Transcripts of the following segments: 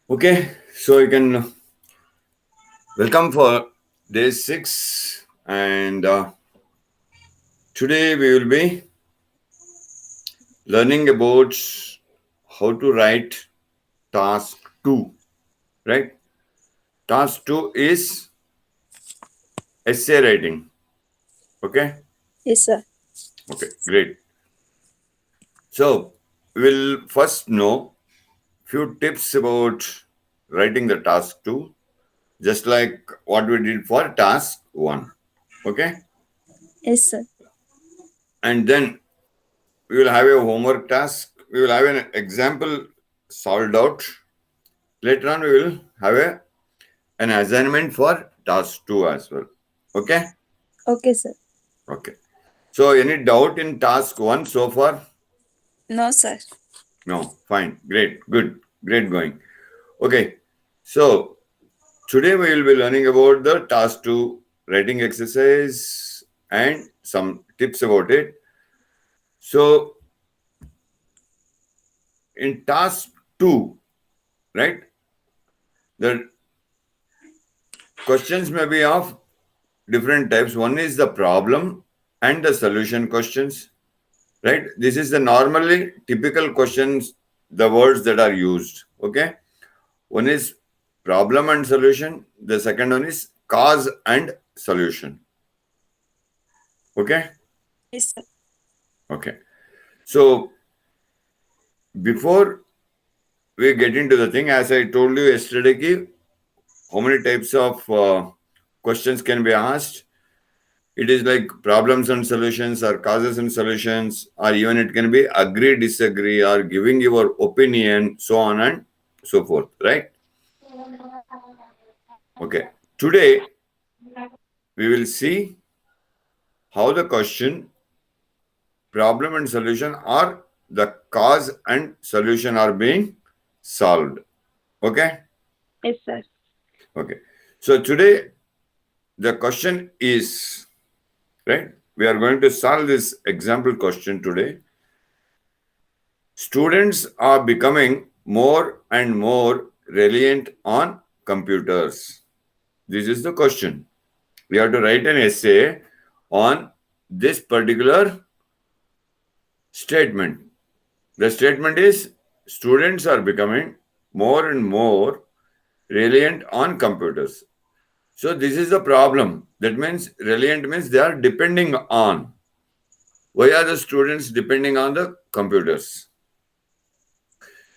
Okay, so you can welcome for day 6, and today we will be learning about how to write task 2, right? Task 2 is essay writing. Okay, Yes, sir. okay, great. So we'll first know few tips about writing the task 2, just like what we did for task 1. Okay, Yes, sir. and then we will have a homework task. We will have an example solved out. Later on, we will have an assignment for task 2 as well. Okay? Okay, sir. Okay. So, any doubt in task 1 so far? No, sir. No. Fine. Great. Good. Great going. Okay. So, today we will be learning about the task 2 writing exercise and some tips about it. So, in task 2, right, the questions may be of different types. One is the problem and the solution questions, right? This is the normally typical questions, the words that are used. Okay. One is problem and solution. The second one is cause and solution. Okay. Yes, sir. Okay. So before we get into the thing, as I told you yesterday, how many types of questions can be asked? It is like problems and solutions, or causes and solutions, or even it can be agree, disagree, or giving your opinion, so on and so forth, right? Okay. Today, we will see how the question, problem, and solution, or the cause and solution are being solved. Okay. Yes, sir. Okay. So today, the question is, right? We are going to solve this example question today. Students are becoming more and more reliant on computers. This is the question. We have to write an essay on this particular statement. The statement is students are becoming more and more reliant on computers. So this is the problem. That means reliant means they are depending on. Why are the students depending on the computers?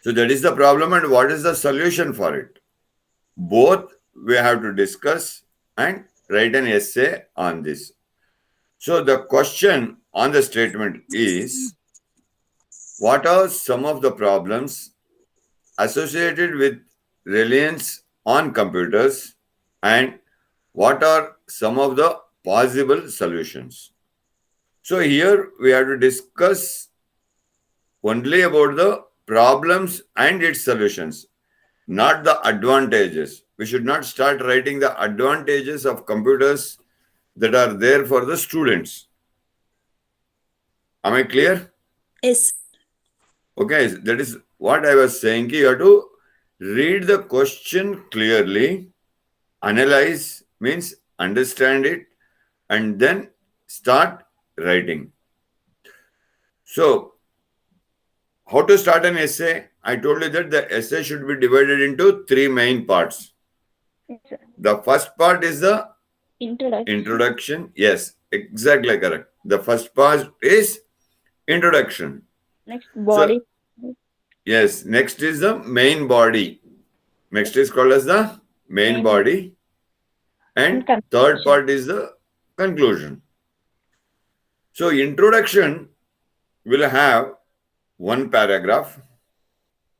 So that is the problem, and what is the solution for it? Both we have to discuss and write an essay on this. So the question on the statement is, what are some of the problems associated with reliance on computers, and what are some of the possible solutions? So here we have to discuss only about the problems and its solutions, not the advantages. We should not start writing the advantages of computers that are there for the students. Am I clear? Yes. Okay, that is what I was saying. You have to read the question clearly, analyze means understand it, and then start writing. So, how to start an essay? I told you that the essay should be divided into three main parts. Yes, sir. The first part is the Introduction. introduction. Yes, exactly correct. The first part is introduction. Next, So, body. yes, next is the main body. Next is called as the main Main body. and And third conclusion. part is the conclusion. So, introduction will have one paragraph.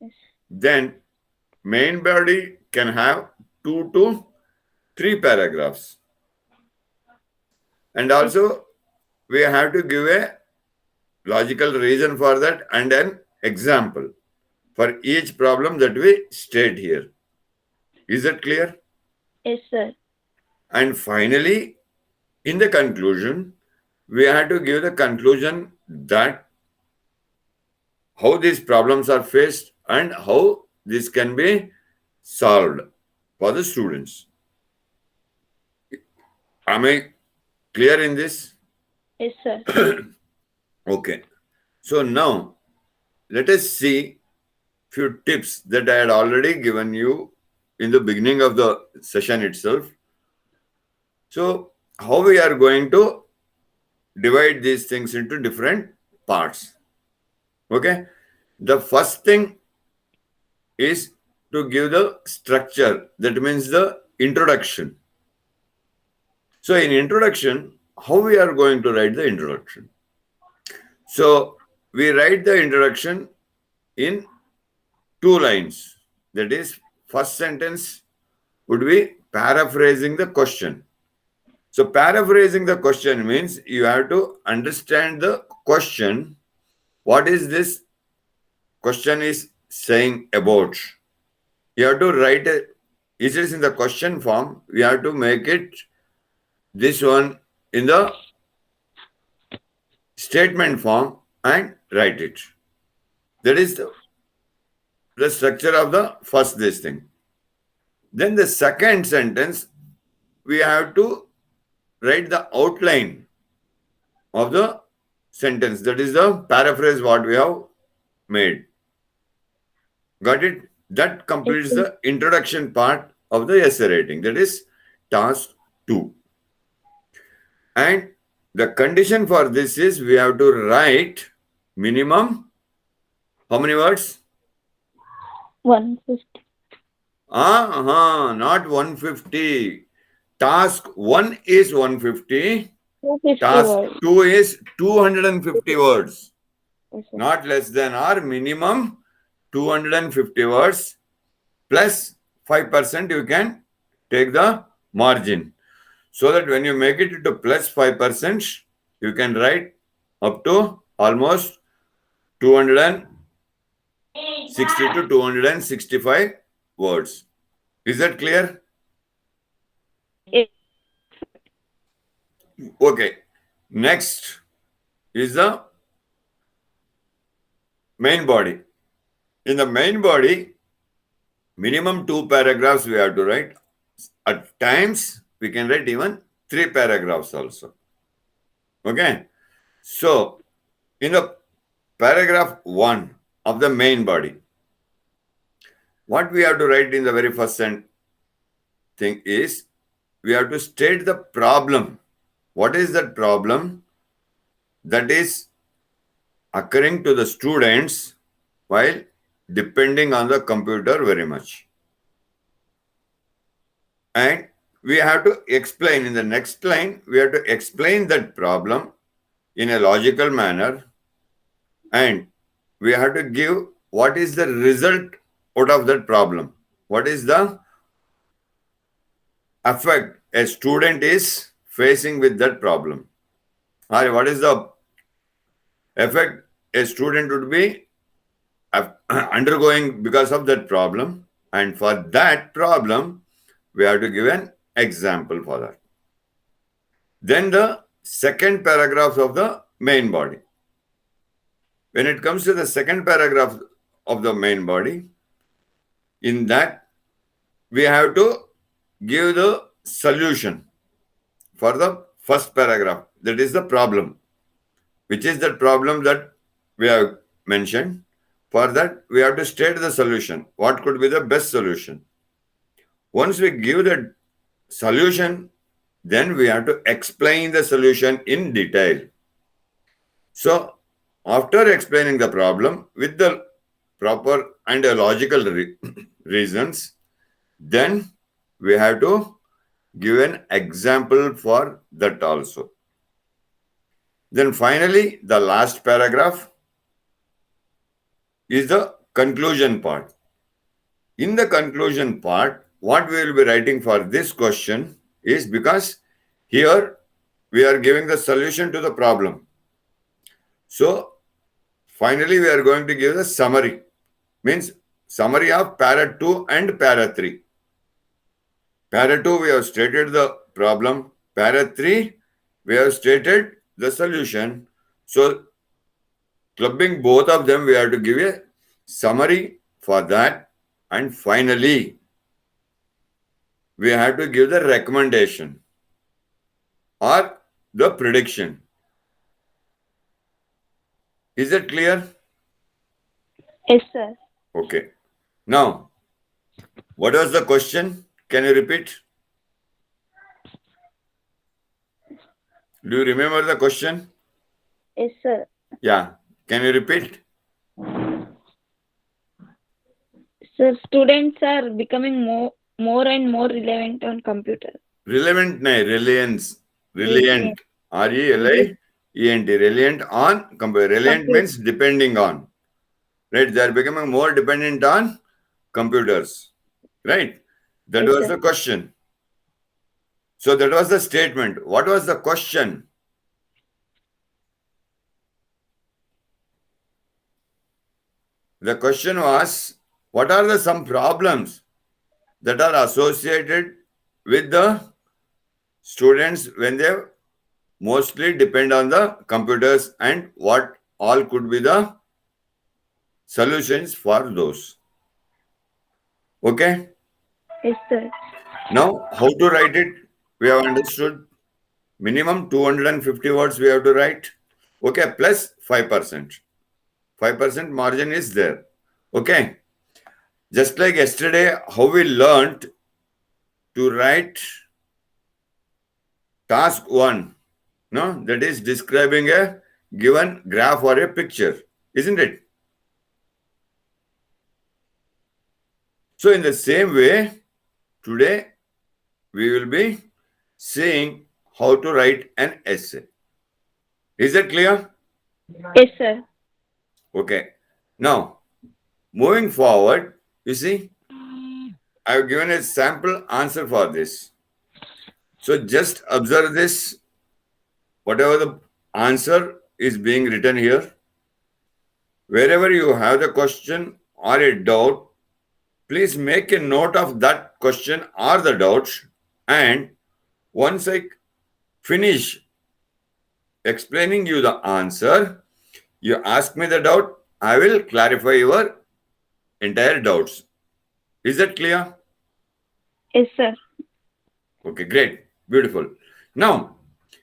Yes. Then, main body can have two to three paragraphs. And Yes. also, we have to give a logical reason for that and an example for each problem that we state here. Is that clear? Yes, sir. And finally, in the conclusion, we have to give the conclusion that how these problems are faced and how this can be solved for the students. Am I clear in this? Yes, sir. Okay. So now let us see few tips that I had already given you in the beginning of the session itself. So how we are going to divide these things into different parts. Okay. The first thing is to give the structure. That means the introduction. So in introduction, how we are going to write the introduction? So we write the introduction in 2 lines. That is, first sentence would be paraphrasing the question. So paraphrasing the question means you have to understand the question. What is this question is saying about? You have to write it. It is in the question form. We have to make it this one in the statement form and write it. That is the structure of the first this thing. Then the second sentence, we have to write the outline of the sentence. That is the paraphrase what we have made. Got it? That completes the introduction part of the essay writing. That is task 2. And the condition for this is we have to write minimum how many words? 150. Not 150. Task 1 is 150. 250 Task words. 2 is 250 words. Yes, sir. Not less than or minimum 250 words plus 5% you can take the margin. So that when you make it into plus 5%, you can write up to almost 260 to 265 words. Is that clear? Yes. Okay. Next is the main body. In the main body, minimum 2 paragraphs we have to write. At times, we can write even 3 paragraphs also. Okay. So, in the paragraph 1 of the main body, what we have to write in the very first thing is we have to state the problem. What is that problem that is occurring to the students while depending on the computer very much? And we have to explain in the next line, we have to explain that problem in a logical manner, and we have to give what is the result out of that problem. What is the effect a student is facing with that problem? Or what is the effect a student would be undergoing because of that problem? And for that problem, we have to give an example for that. Then the second paragraph of the main body. When it comes to the second paragraph of the main body, in that we have to give the solution for the first paragraph. That is the problem. Which is the problem that we have mentioned. For that, we have to state the solution. What could be the best solution? Once we give the solution, then we have to explain the solution in detail. So, after explaining the problem with the proper and logical reasons, then we have to give an example for that also. Then finally, the last paragraph is the conclusion part. In the conclusion part, what we will be writing for this question is, because here we are giving the solution to the problem. So, finally, we are going to give the summary. Means summary of para 2 and para 3. Para 2, we have stated the problem. Para 3, we have stated the solution. So, clubbing both of them, we have to give a summary for that. And finally, we have to give the recommendation or the prediction. Is it clear? Yes, sir. Okay. Now, what was the question? Can you repeat? Do you remember the question? Yes, sir. Yeah. Can you repeat? Sir, students are becoming more and more relevant on computer. Relevant, nahi, reliance. Reliant. Reliant. R-E-L-I-E-N-T. Reliant on computer. Reliant means depending on. Right? They are becoming more dependent on computers. Right? That Yes, was sir. the question. So that was the statement. What was the question? The question was, what are the some problems that are associated with the students when they mostly depend on the computers, and what all could be the solutions for those? Okay. Yes, sir. Now, how to write it? We have understood. Minimum 250 words we have to write. Okay, plus 5%. 5% margin is there. Okay. Just like yesterday, how we learned to write task 1, no, that is describing a given graph or a picture, isn't it? So in the same way, today we will be seeing how to write an essay. Is that clear? Yes, sir. Okay. Now, moving forward, you see, I have given a sample answer for this. So just observe this. Whatever the answer is being written here, wherever you have the question or a doubt, please make a note of that question or the doubts. And once I finish explaining you the answer, you ask me the doubt, I will clarify your entire doubts. Is that clear? Yes, sir. Okay, great. Beautiful. Now,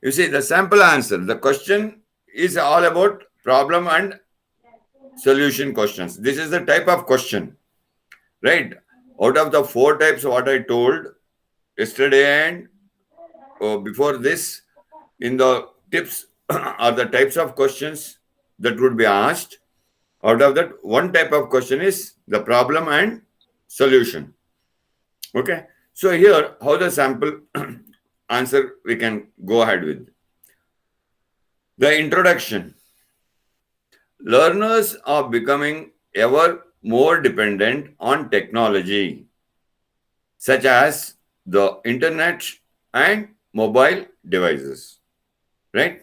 you see the sample answer. The question is all about problem and solution questions. This is the type of question, right? Out of the 4 types, what I told yesterday and before this, in the tips are the types of questions that would be asked. Out of that, one type of question is the problem and solution. Okay. So here, how the sample answer we can go ahead with. The introduction. Learners are becoming ever more dependent on technology, such as the internet and mobile devices. Right?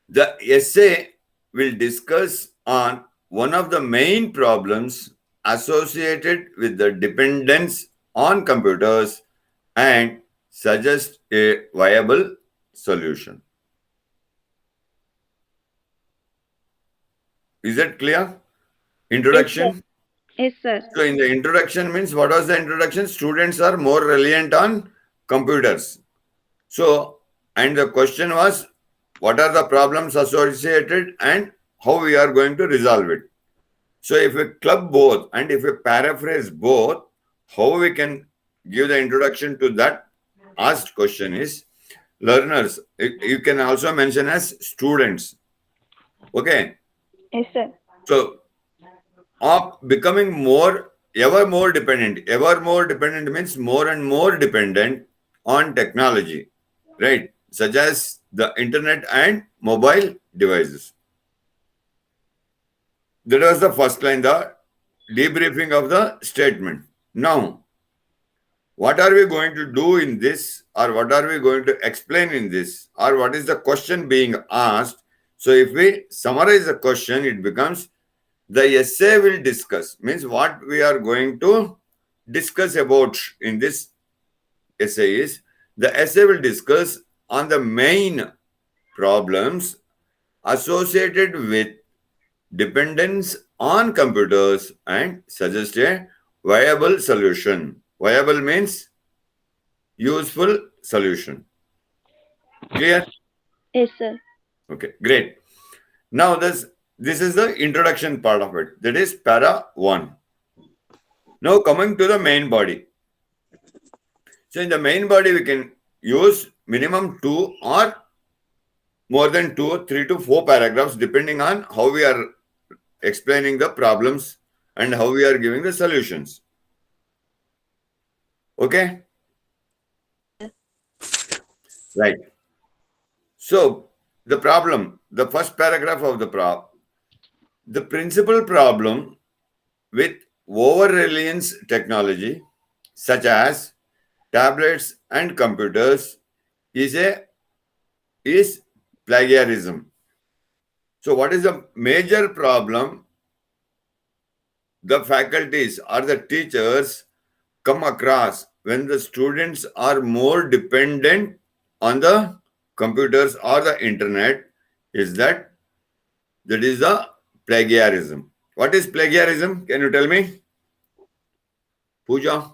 The essay will discuss on one of the main problems associated with the dependence on computers and suggest a viable solution. Is that clear? Introduction. Yes, sir. So in the introduction means, what was the introduction? Students are more reliant on computers. So, and the question was, what are the problems associated and how we are going to resolve it? So if we club both and if we paraphrase both, how we can give the introduction to that asked question is, learners, you can also mention as students. Okay. Yes, sir. So of becoming ever more dependent. Ever more dependent means more and more dependent on technology, right? Such as the internet and mobile devices. That was the first line, the debriefing of the statement. Now, what are we going to do in this, or what are we going to explain in this, or what is the question being asked? So, if we summarize the question, it becomes the essay will discuss, means what we are going to discuss about in this essay is, the essay will discuss on the main problems associated with dependence on computers and suggest a viable solution. Viable means useful solution. Clear? Yes, sir. Okay, great. Now this is the introduction part of it. That is para 1. Now coming to the main body. So in the main body we can use minimum 2 or more than 2, 3 to 4 paragraphs depending on how we are explaining the problems and how we are giving the solutions. Okay? Right. So the problem, the first paragraph of the principal problem with over-reliance technology such as tablets and computers is plagiarism. So what is the major problem the faculties or the teachers come across when the students are more dependent on the computers or the internet is that is the plagiarism. What is plagiarism? Can you tell me? Pooja?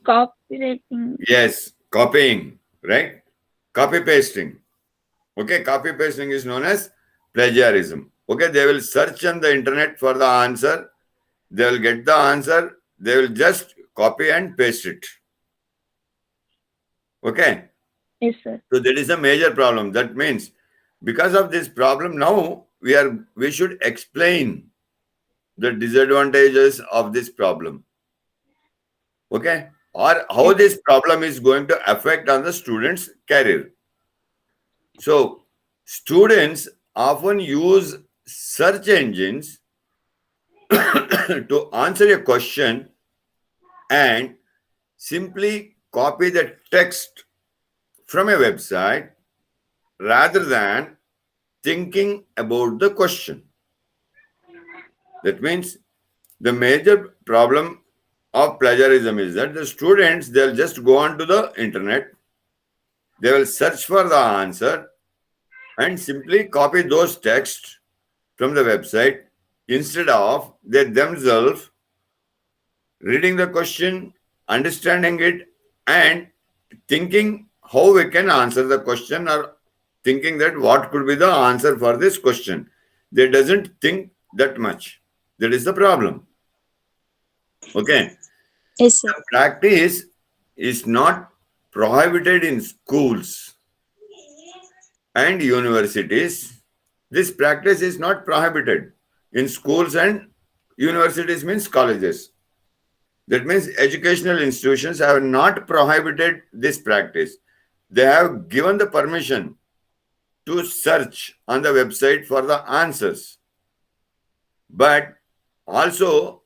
Copywriting. Yes, copying, right? Copy pasting. Okay, copy pasting is known as plagiarism. Okay, they will search on the internet for the answer. They will get the answer. They will just copy and paste it. Okay. Yes, sir. So that is a major problem. That means because of this problem, now we should explain the disadvantages of this problem. Okay. Or how this problem is going to affect on the student's career. So students often use search engines to answer a question and simply copy the text from a website rather than thinking about the question. That means the major problem of plagiarism is that the students, they'll just go onto the internet, they will search for the answer and simply copy those texts from the website instead of they themselves reading the question, understanding it, and thinking how we can answer the question or thinking that what could be the answer for this question. They doesn't think that much. That is the problem. Okay. Yes, sir. The practice is not prohibited in schools and universities. This practice is not prohibited in schools and universities means colleges. That means educational institutions have not prohibited this practice. They have given the permission to search on the website for the answers, but also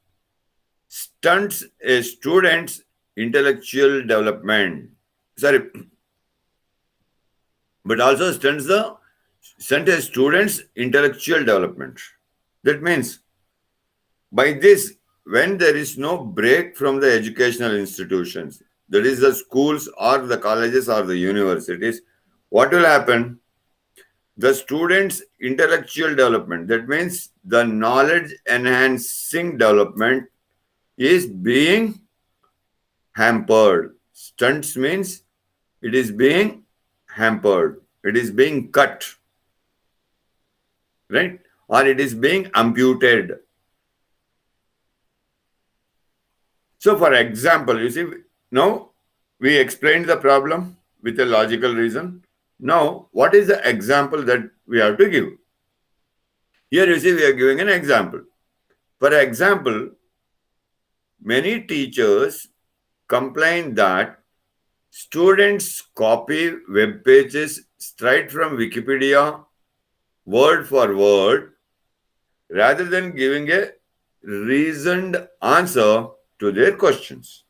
stunts a student's intellectual development. Sorry, but also stunts a student's intellectual development. That means by this, when there is no break from the educational institutions, that is the schools or the colleges or the universities, what will happen? The students' intellectual development, that means the knowledge enhancing development is being hampered. Stunts means it is being hampered, it is being cut, right? Or it is being amputated. So, for example, you see, now we explained the problem with a logical reason. Now, what is the example that we have to give? Here, you see, we are giving an example. For example, many teachers complain that students copy web pages straight from Wikipedia, word for word, rather than giving a reasoned answer to their questions.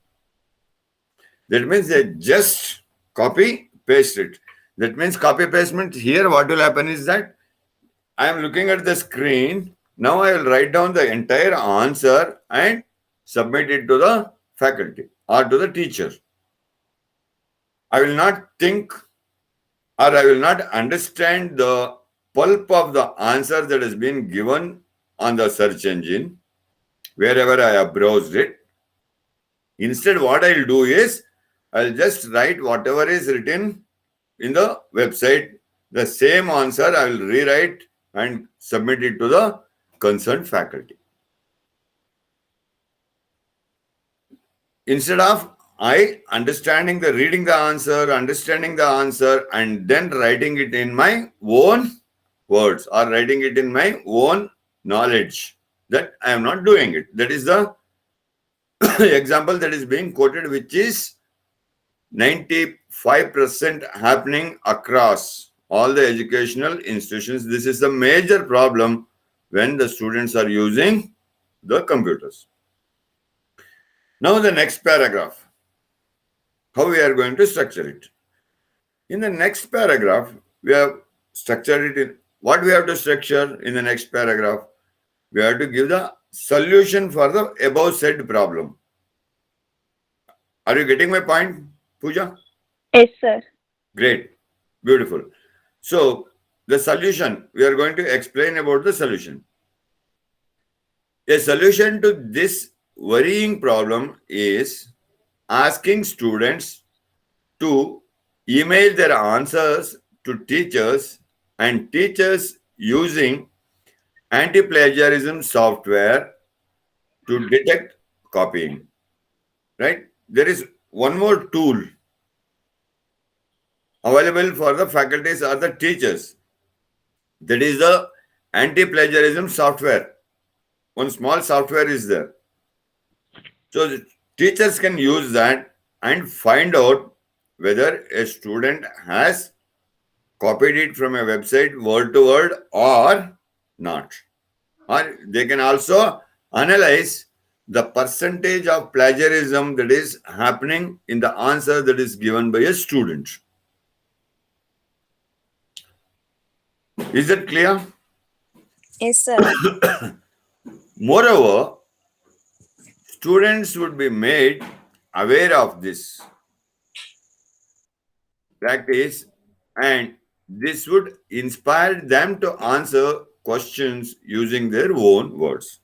That means they just copy paste it. That means copy paste means here what will happen is that I am looking at the screen. Now I will write down the entire answer and submit it to the faculty or to the teacher. I will not think or I will not understand the pulp of the answer that has been given on the search engine, wherever I have browsed it. Instead, what I'll do is I'll just write whatever is written in the website. The same answer I will rewrite and submit it to the concerned faculty. Instead of I reading the answer, understanding the answer, and then writing it in my own words or writing it in my own knowledge, that I am not doing it. That is the example that is being quoted, which is 95% happening across all the educational institutions. This is a major problem when the students are using the computers. Now the next paragraph, how we are going to structure it. In the next paragraph, we have structured it in what we have to structure in the next paragraph. We have to give the solution for the above said problem. Are you getting my point, Pooja? Yes, sir. Great. Beautiful. So the solution, we are going to explain about the solution. A solution to this worrying problem is asking students to email their answers to teachers, and teachers using anti-plagiarism software to detect copying. Right? There is one more tool available for the faculties or the teachers. That is the anti-plagiarism software. One small software is there. So the teachers can use that and find out whether a student has copied it from a website word to word or not. Or they can also analyze the percentage of plagiarism that is happening in the answer that is given by a student. Is that clear? Yes, sir. Moreover, students would be made aware of this practice, and this would inspire them to answer questions using their own words.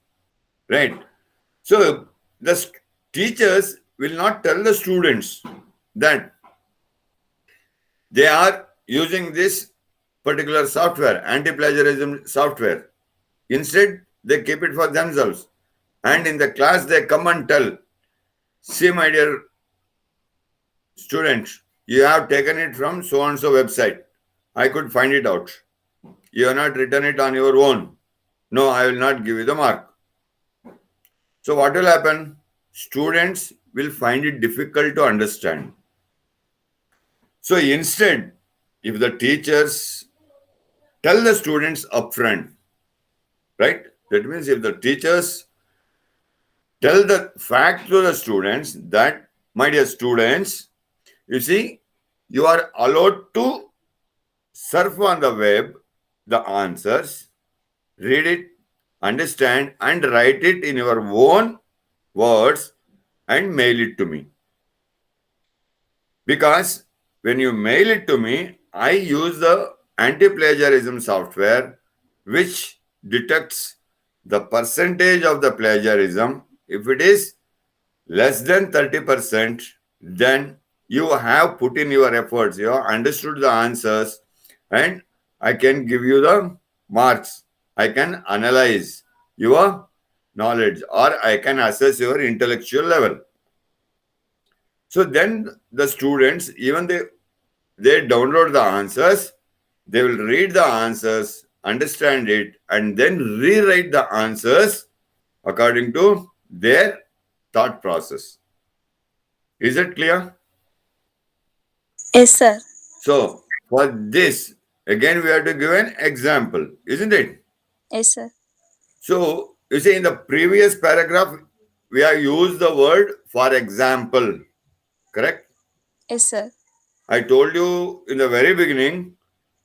Right? So the teachers will not tell the students that they are using this particular software, anti-plagiarism software. Instead, they keep it for themselves. And in the class, they come and tell, see, my dear student, you have taken it from so-and-so website. I could find it out. You have not written it on your own. No, I will not give you the mark. So what will happen? Students will find it difficult to understand. So instead, if the teachers tell the students upfront, right? That means if the teachers tell the fact to the students that, my dear students, you see, you are allowed to surf on the web, the answers, read it, understand, and write it in your own words and mail it to me. Because when you mail it to me, I use the anti-plagiarism software which detects the percentage of the plagiarism. If it is less than 30%, then you have put in your efforts, you have understood the answers, and I can give you the marks. I can analyze your knowledge, or I can assess your intellectual level. So then the students, even they download the answers, they will read the answers, understand it, and then rewrite the answers according to their thought process. Is it clear? Yes, sir. So for this, again, we have to give an example, isn't it? Yes, sir. So you see, in the previous paragraph, we have used the word for example, correct? Yes, sir. I told you in the very beginning,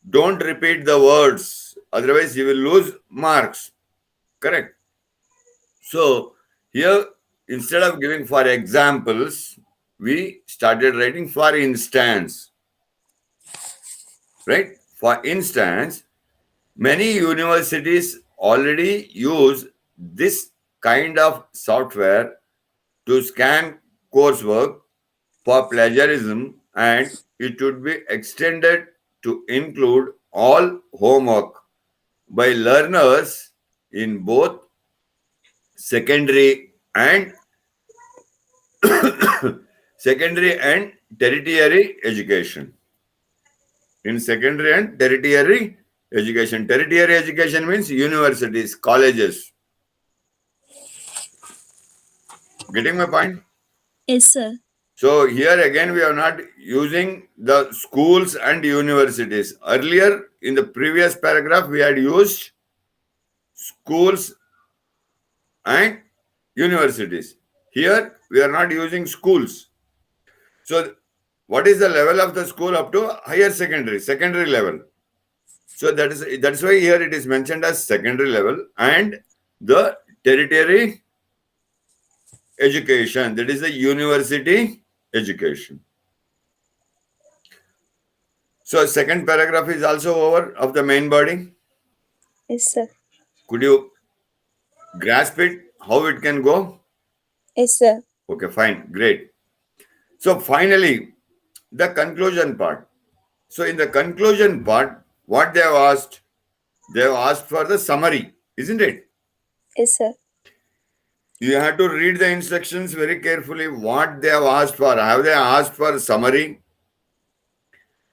don't repeat the words, otherwise you will lose marks, correct? So here, instead of giving for examples, we started writing for instance, right? For instance, many universities already use this kind of software to scan coursework for plagiarism, and it should be extended to include all homework by learners in both secondary and secondary and tertiary education. In secondary and tertiary education. Tertiary education means universities, colleges. Getting my point? Yes, sir. So here again we are not using the schools and universities. Earlier in the previous paragraph we had used schools and universities. Here we are not using schools. So what is the level of the school up to higher secondary level? So that's why here it is mentioned as secondary level and the tertiary education, that is the university education. So second paragraph is also over of the main body. Yes, sir. Could you grasp it, how it can go? Yes, sir. Okay, fine, great. So finally, the conclusion part. So in the conclusion part, what they have asked for the summary, isn't it? Yes, sir. You have to read the instructions very carefully, what they have asked for. Have they asked for summary?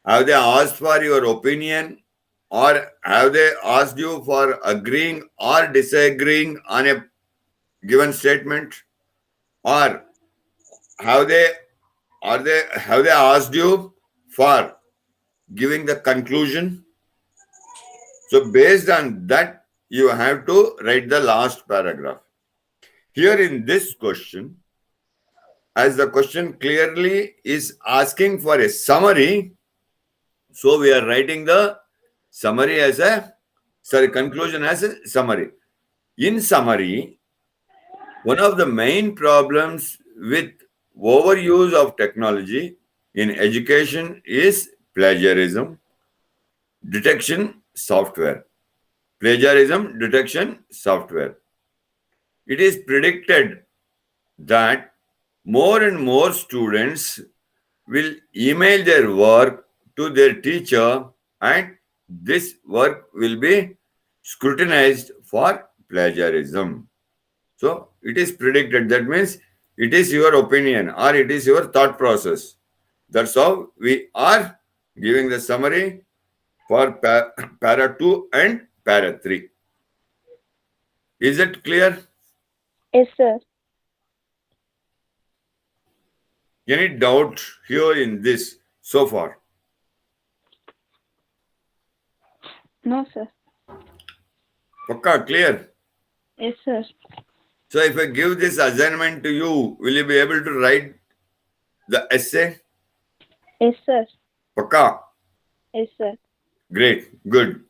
Have they asked for your opinion? Or have they asked you for agreeing or disagreeing on a given statement? Or have they asked you for giving the conclusion? So based on that, you have to write the last paragraph. Here in this question, as the question clearly is asking for a summary, so we are writing the summary as conclusion as a summary. In summary, one of the main problems with overuse of technology in education is plagiarism detection software. Plagiarism detection software. It is predicted that more and more students will email their work to their teacher and this work will be scrutinized for plagiarism. So it is predicted. That means it is your opinion or it is your thought process. That's how we are giving the summary for para 2 and para 3. Is it clear? Yes, sir. Any doubt here in this so far? No, sir. Pakka, clear? Yes, sir. So if I give this assignment to you, will you be able to write the essay? Yes, sir. Pakka? Yes, sir. Great, good.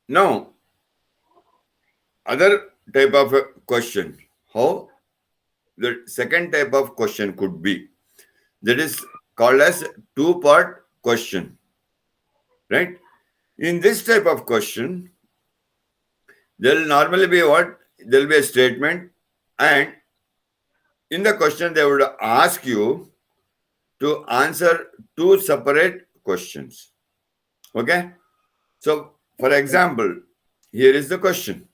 Now, other type of a question. How? The second type of question could be. That is called as two-part question. Right? In this type of question, there will normally be what? There will be a statement, and in the question they would ask you to answer two separate questions. Okay? So, for example, here is the question.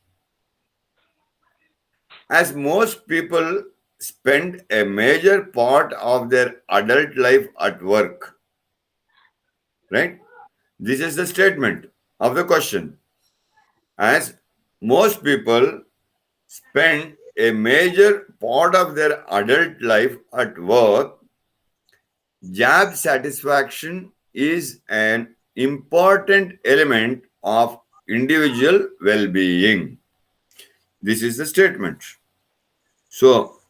As most people spend a major part of their adult life at work, right? This is the statement of the question. As most people spend a major part of their adult life at work, job satisfaction is an important element of individual well-being. This is the statement. So,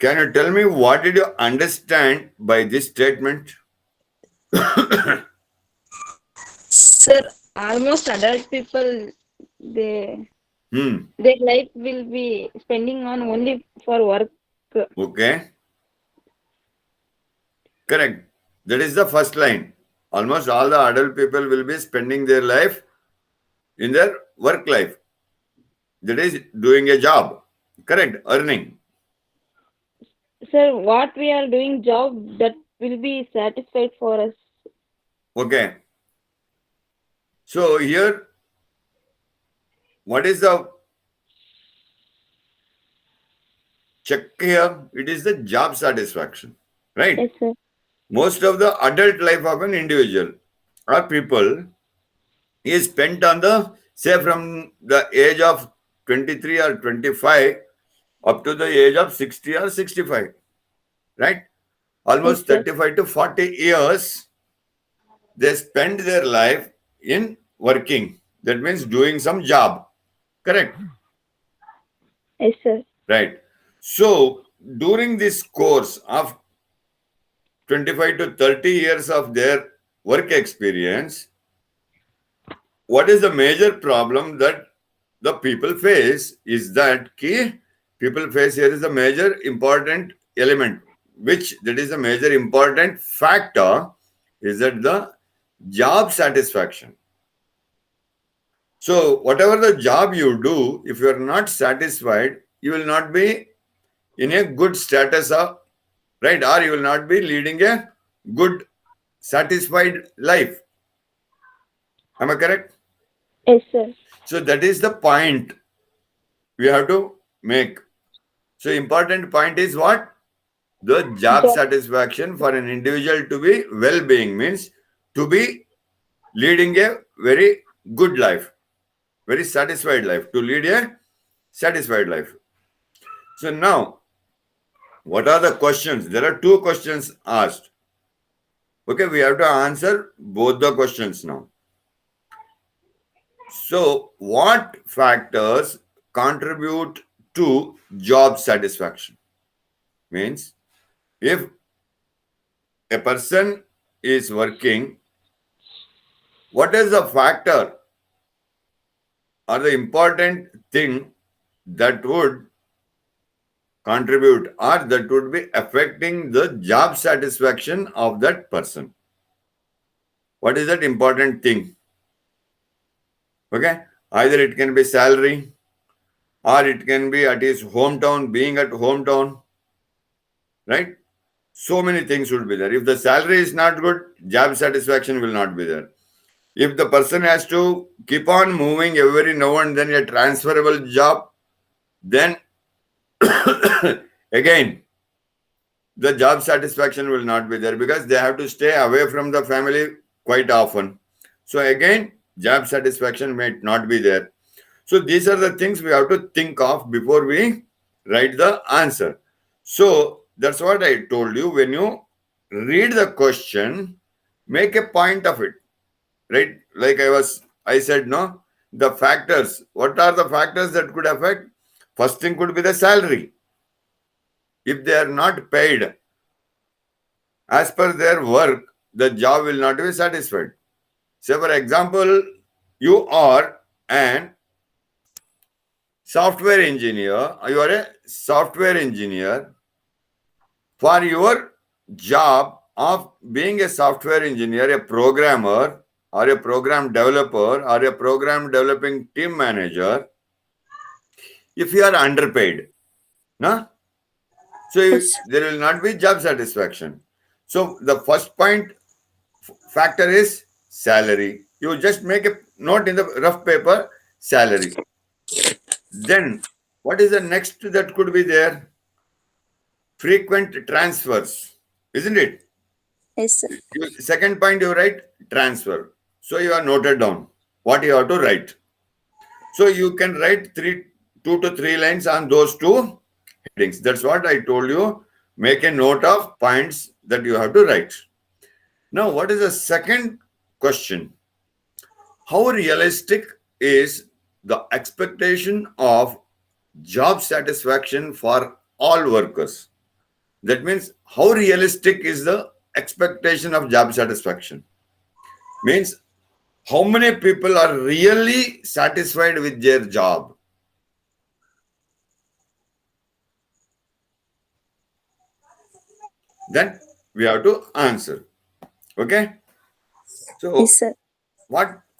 can you tell me what did you understand by this statement? Sir, almost adult people, their life will be spending on only for work. Okay. Correct. That is the first line. Almost all the adult people will be spending their life in their work life. That is doing a job. Correct? Earning. Sir, what we are doing job that will be satisfied for us. Okay. So here, what is the check here? It is the job satisfaction. Right? Yes, sir. Most of the adult life of an individual or people is spent on the, say, from the age of 23 or 25 up to the age of 60 or 65, right? Almost Yes, sir. 35 to 40 years, they spend their life in working. That means doing some job. Correct? Yes, sir. Right. So, during this course of 25 to 30 years of their work experience, what is the major problem that the people face is that key people face here is a major important element, which that is a major important factor is that the job satisfaction. So whatever the job you do, if you are not satisfied, you will not be in a good status of, right, or you will not be leading a good satisfied life. Am I correct? Yes, sir. So that is the point we have to make. So important point is what? The job Job. satisfaction for an individual to be well-being means to be leading a very good life, very satisfied life, to lead a satisfied life. So now, what are the questions? There are two questions asked. Okay, we have to answer both the questions now. So, what factors contribute to job satisfaction? Means, if a person is working, what is the factor or the important thing that would contribute or that would be affecting the job satisfaction of that person? What is that important thing? Okay, either it can be salary or it can be at his hometown, being at hometown, right? So many things would be there. If the salary is not good, job satisfaction will not be there. If the person has to keep on moving every now and then a transferable job, then again the job satisfaction will not be there because they have to stay away from the family quite often. So again, job satisfaction might not be there. So these are the things we have to think of before we write the answer. So that's what I told you. When you read the question, make a point of it, right? Like I said, no, the factors. What are the factors that could affect? First thing could be the salary. If they are not paid as per their work, the job will not be satisfied. Say, for example, you are an software engineer, you are a software engineer. For your job of being a software engineer, a programmer, or a program developer, or a program developing team manager, if you are underpaid, no? So Yes, sir. there will not be job satisfaction. So the first point factor is salary. You just make a note in the rough paper, salary. Then what is the next that could be there? Frequent transfers, isn't it? Yes, sir. Second point you write transfer. So you are noted down what you have to write. So you can write 2 to 3 lines on those two headings. That's what I told you. Make a note of points that you have to write. Now, what is the second question? How realistic is the expectation of job satisfaction for all workers? That means how realistic is the expectation of job satisfaction? Means how many people are really satisfied with their job? Then we have to answer. Okay? So Yes, sir.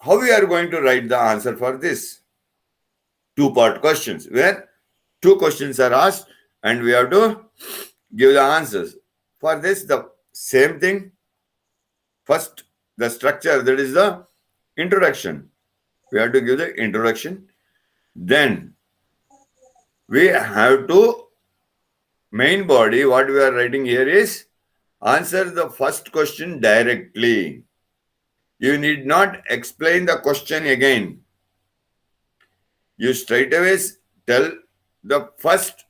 how we are going to write the answer for this? Two-part questions where two questions are asked and we have to give the answers. For this, the same thing. First, the structure, that is the introduction. We have to give the introduction. Then we have to, main body, what we are writing here is answer the first question directly. You need not explain the question again. You straight away tell the first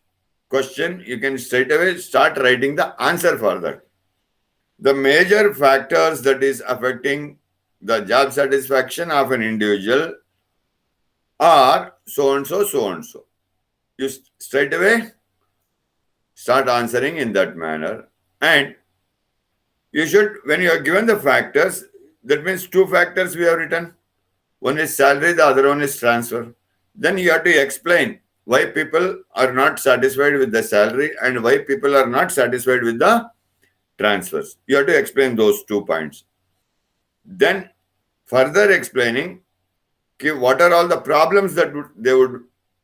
question, you can straight away start writing the answer for that. The major factors that is affecting the job satisfaction of an individual are so and so, so and so. You straight away start answering in that manner. And you should, when you are given the factors, that means two factors we have written. One is salary, the other one is transfer. Then you have to explain why people are not satisfied with the salary and why people are not satisfied with the transfers. You have to explain those 2 points. Then further explaining what are all the problems that they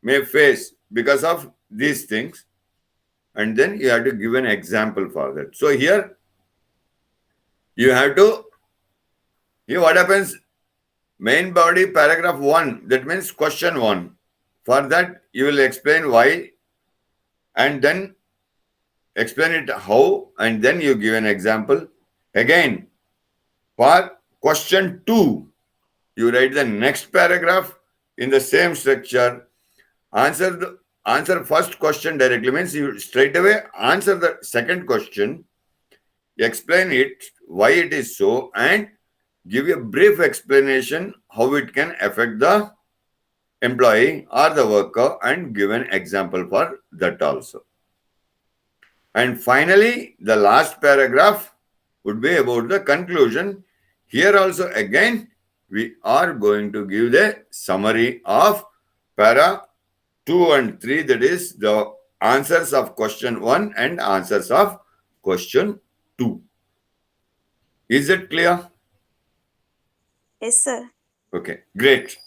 may face because of these things. And then you have to give an example for that. So here you have to, here what happens, main body paragraph 1, that means question 1. For that you will explain why and then explain it how, and then you give an example. Again, for question 2, you write the next paragraph in the same structure. Answer first question directly, means you straight away answer the second question, explain it, why it is so, and give a brief explanation how it can affect the employee or the worker, and give an example for that also. And finally, the last paragraph would be about the conclusion. Here also again, we are going to give the summary of para 2 and 3, that is the answers of question 1 and answers of question 2. Is it clear? Yes, sir. Okay, great.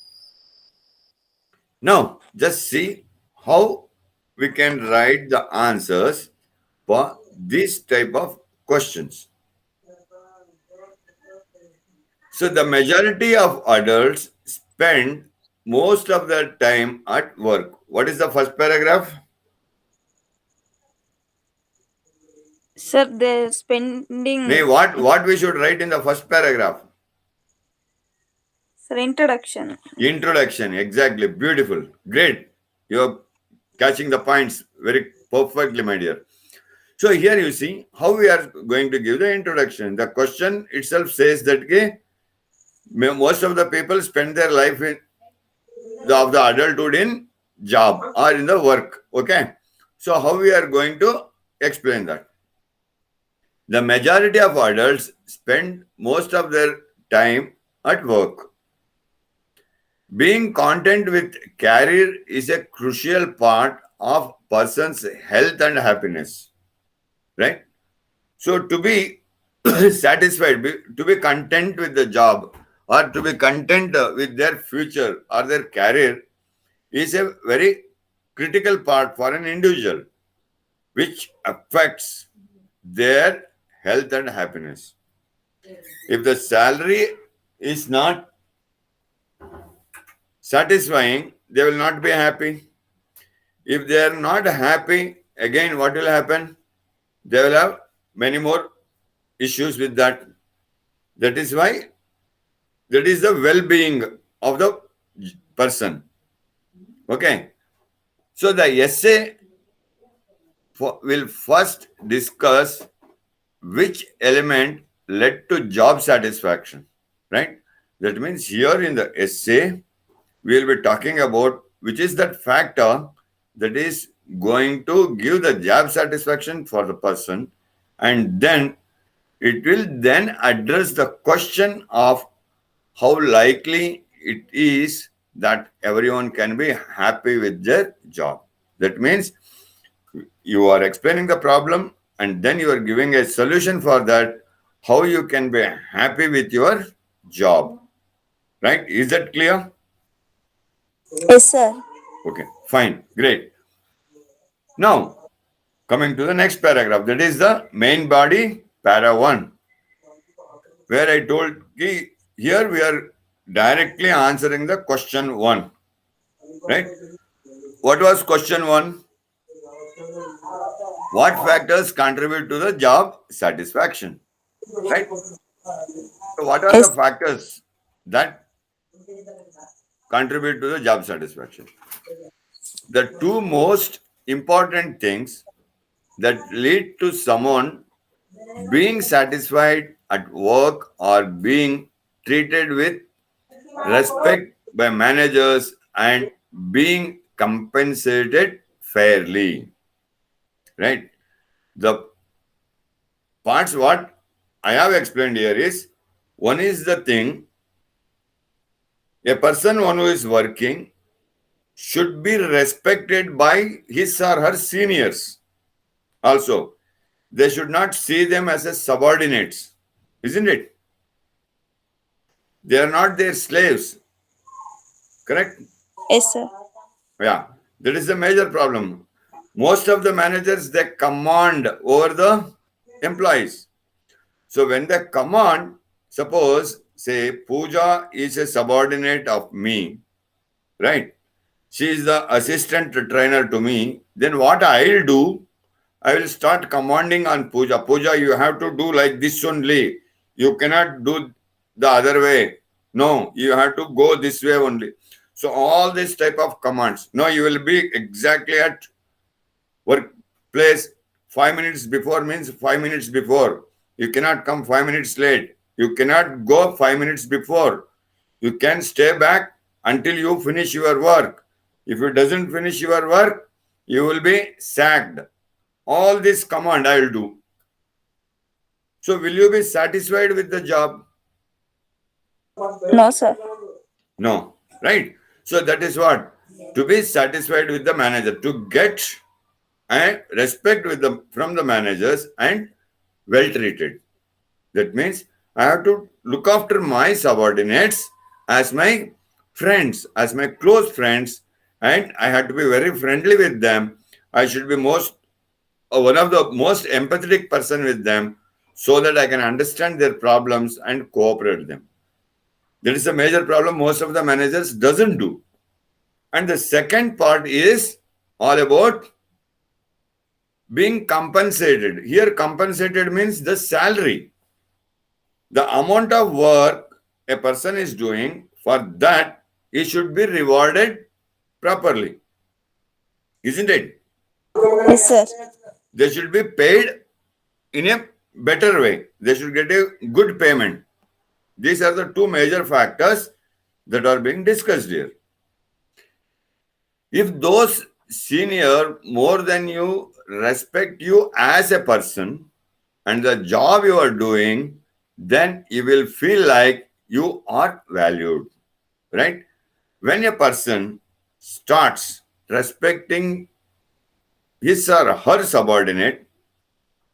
Now, just see how we can write the answers for this type of questions. So, the majority of adults spend most of their time at work. What is the first paragraph? Sir, they're spending. Nay, what we should write in the first paragraph? Sir, introduction. Introduction, exactly. Beautiful. Great. You're catching the points very perfectly, my dear. So here you see how we are going to give the introduction. The question itself says that most of the people spend their life of the adulthood in job or in the work. Okay. So how we are going to explain that? The majority of adults spend most of their time at work. Being content with career is a crucial part of person's health and happiness, right? So to be satisfied, to be content with the job, or to be content with their future or their career is a very critical part for an individual, which affects their health and happiness. If the salary is not satisfying, they will not be happy. If they are not happy, again, what will happen? They will have many more issues with that. That is why, that is the well-being of the person. Okay. So the essay will first discuss which element led to job satisfaction, right? That means here in the essay, we will be talking about which is that factor that is going to give the job satisfaction for the person, and then it will then address the question of how likely it is that everyone can be happy with their job. That means you are explaining the problem and then you are giving a solution for that, how you can be happy with your job. Right? Is that clear? Yes, sir. Okay, fine, great. Now, coming to the next paragraph, that is the main body, para 1, where I told here we are directly answering the question 1. Right? What was question 1? What factors contribute to the job satisfaction? Right? So, what are the Yes, factors that contribute to the job satisfaction? The two most important things that lead to someone being satisfied at work or being treated with respect by managers and being compensated fairly. Right? The parts what I have explained here is one is the thing a person one who is working should be respected by his or her seniors. Also, they should not see them as a subordinates, isn't it? They are not their slaves, correct? yes, sir. Yeah, that is a major problem. Most of the managers they command over the employees. So when they command, suppose say Pooja is a subordinate of me, right? She is the assistant trainer to me. Then what I'll do, I will start commanding on Pooja. Pooja, you have to do like this only. You cannot do the other way. No, you have to go this way only. So all this type of commands. No, you will be exactly at workplace 5 minutes before means 5 minutes before. You cannot come 5 minutes late. You cannot go 5 minutes before. You can stay back until you finish your work. If you doesn't finish your work, you will be sacked. All this command I will do. So will you be satisfied with the job? No, sir. No. Right? So that is what? To be satisfied with the manager, to get and respect with the from the managers and well treated. That means I have to look after my subordinates as my friends, as my close friends, and I have to be very friendly with them. I should be one of the most empathetic person with them so that I can understand their problems and cooperate with them. That is a major problem most of the managers doesn't do. And the second part is all about being compensated. Here compensated means the salary. The amount of work a person is doing, for that he should be rewarded properly. Isn't it? Yes, sir. They should be paid in a better way. They should get a good payment. These are the two major factors that are being discussed here. If those senior more than you respect you as a person and the job you are doing, then you will feel like you are valued, right? When a person starts respecting his or her subordinate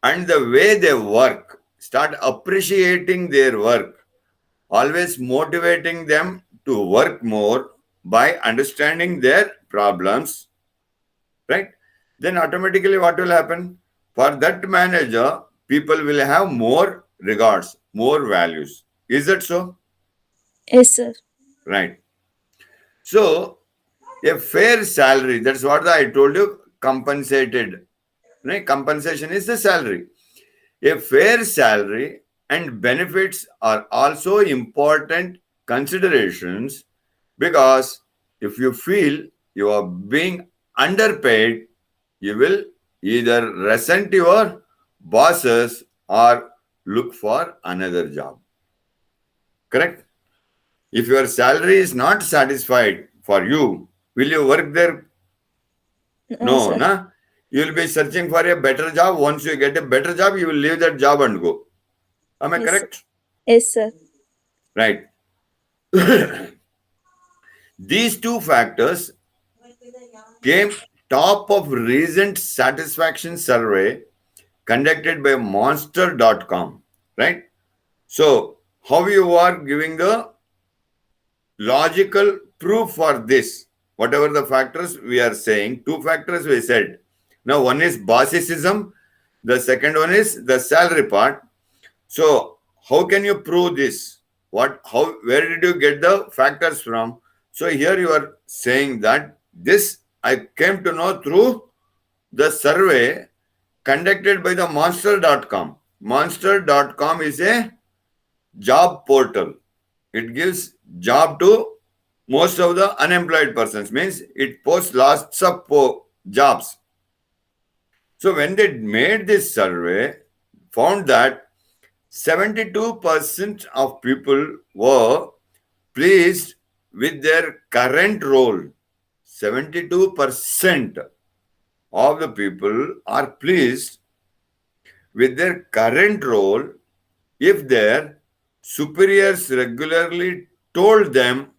and the way they work, start appreciating their work, always motivating them to work more by understanding their problems, right? Then automatically what will happen? For that manager, people will have more regards, more values. Is that so? Yes, sir. Right. So, a fair salary, that's what I told you, compensated. Right? Compensation is the salary. A fair salary and benefits are also important considerations because if you feel you are being underpaid, you will either resent your bosses or look for another job. Correct? If your salary is not satisfied for you, will you work there? No, No, sir. na? You will be searching for a better job. Once you get a better job, you will leave that job and go. Am I Yes, sir. correct? Yes, sir. Right. These two factors came top of recent satisfaction survey conducted by monster.com, right? So how you are giving the logical proof for this. Whatever the factors we are saying, two factors we said. Now, one is bossism, the second one is the salary part. So, how can you prove this? Where did you get the factors from? So, here you are saying that this I came to know through the survey conducted by the monster.com. Monster.com is a job portal. It gives job to most of the unemployed persons, means it posts lots of jobs. So when they made this survey, found that 72% of people were pleased with their current role. 72% of the people are pleased with their current role if their superiors regularly told them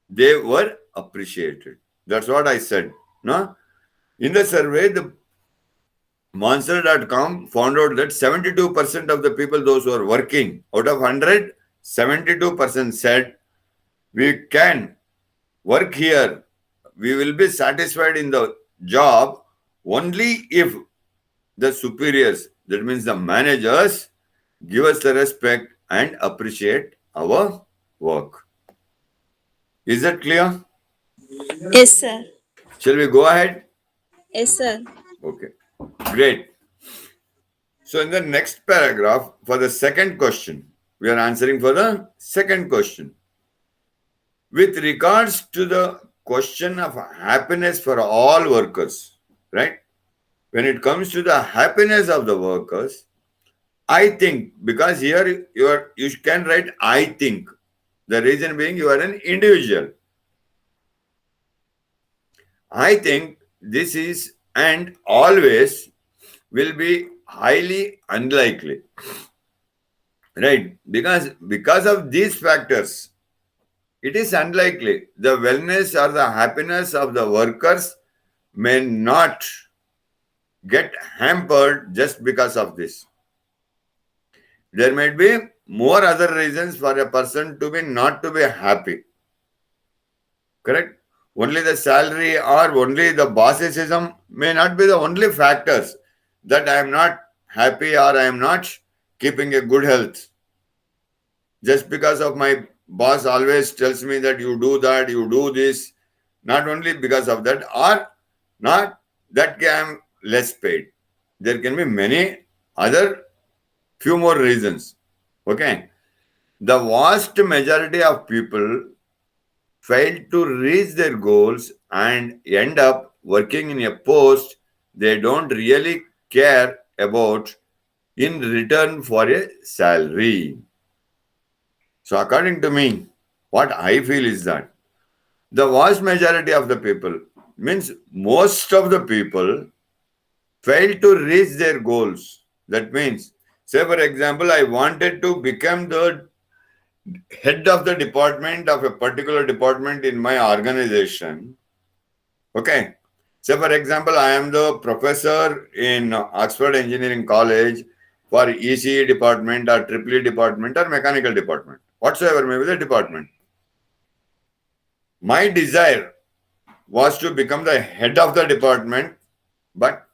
they were appreciated. That's what I said. No? In the survey, the Monster.com found out that 72% of the people, those who are working, out of 100, 72% said, we can work here. We will be satisfied in the job only if the superiors, that means the managers, give us the respect and appreciate our work. Is that clear? Yes, sir. Shall we go ahead? Yes, sir. Okay, great. So in the next paragraph, for the second question, we are answering for the second question. With regards to the question of happiness for all workers, right? When it comes to the happiness of the workers, I think, because here you can write I think. The reason being you are an individual. I think this is and always will be highly unlikely. Right? Because of these factors, it is unlikely the wellness or the happiness of the workers may not get hampered just because of this. There might be more other reasons for a person to be not to be happy. Correct? Only the salary or only the bossism may not be the only factors that I am not happy or I am not keeping a good health. Just because of my boss always tells me that you do that, you do this, not only because of that, or not that I am less paid. There can be many other few more reasons. Okay. The vast majority of people fail to reach their goals and end up working in a post they don't really care about in return for a salary. So according to me, what I feel is that the vast majority of the people, means most of the people, fail to reach their goals. That means, say for example, I wanted to become the head of the department of a particular department in my organization. Okay. Say for example, I am the professor in Oxford Engineering College for ECE department or EEE department or mechanical department, whatsoever may be the department. My desire was to become the head of the department, but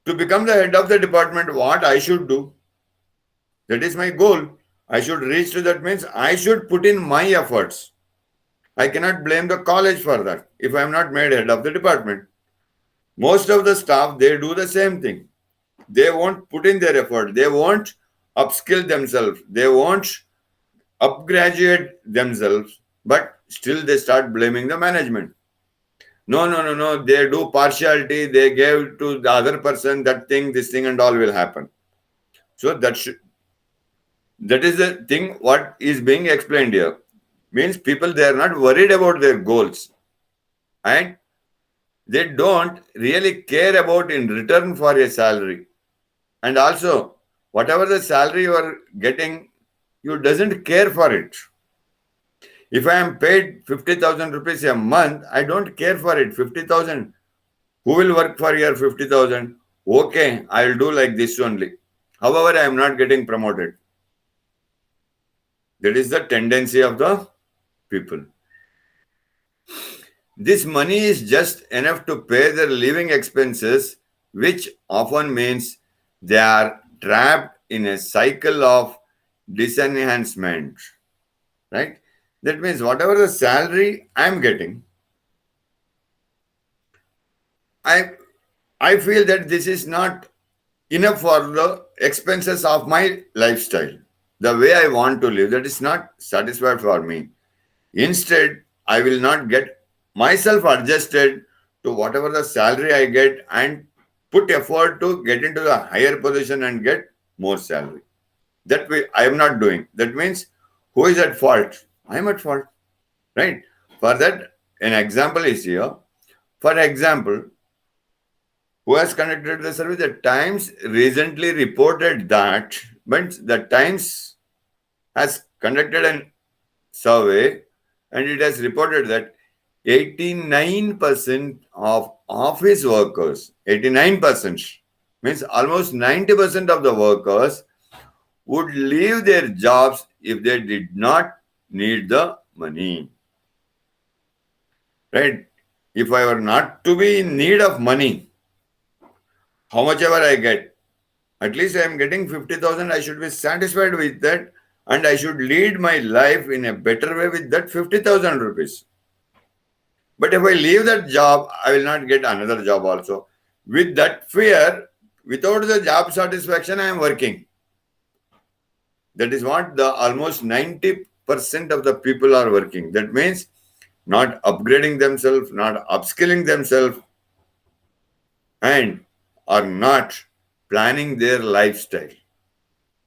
to become the head of the department, what I should do? That is my goal. I should reach to that, means I should put in my efforts. I cannot blame the college for that if I am not made head of the department. Most of the staff, they do the same thing. They won't put in their effort. They won't upskill themselves. They won't upgraduate themselves, but still they start blaming the management. No. They do partiality. They gave to the other person that thing, this thing, and all will happen. So that is the thing what is being explained here. Means people, they are not worried about their goals. And they don't really care about in return for a salary. And also, whatever the salary you are getting, you doesn't care for it. If I am paid 50,000 rupees a month, I don't care for it. 50,000. Who will work for your 50,000? Okay, I'll do like this only. However, I am not getting promoted. That is the tendency of the people. This money is just enough to pay their living expenses, which often means they are trapped in a cycle of disenhancement. Right? That means whatever the salary I'm getting, I feel that this is not enough for the expenses of my lifestyle. The way I want to live, that is not satisfied for me. Instead, I will not get myself adjusted to whatever the salary I get and put effort to get into the higher position and get more salary. That way, I am not doing. That means, who is at fault? I am at fault, right? For that, an example is here. For example, who has conducted the survey? The Times recently reported that, but the Times has conducted a survey and it has reported that 89% of office workers, 89% means almost 90% of the workers would leave their jobs if they did not need the money. Right? If I were not to be in need of money, how much ever I get, at least I am getting 50,000, I should be satisfied with that and I should lead my life in a better way with that 50,000 rupees. But if I leave that job, I will not get another job also. With that fear, without the job satisfaction, I am working. That is what the almost 90% of the people are working. That means not upgrading themselves, not upskilling themselves, and are not planning their lifestyle.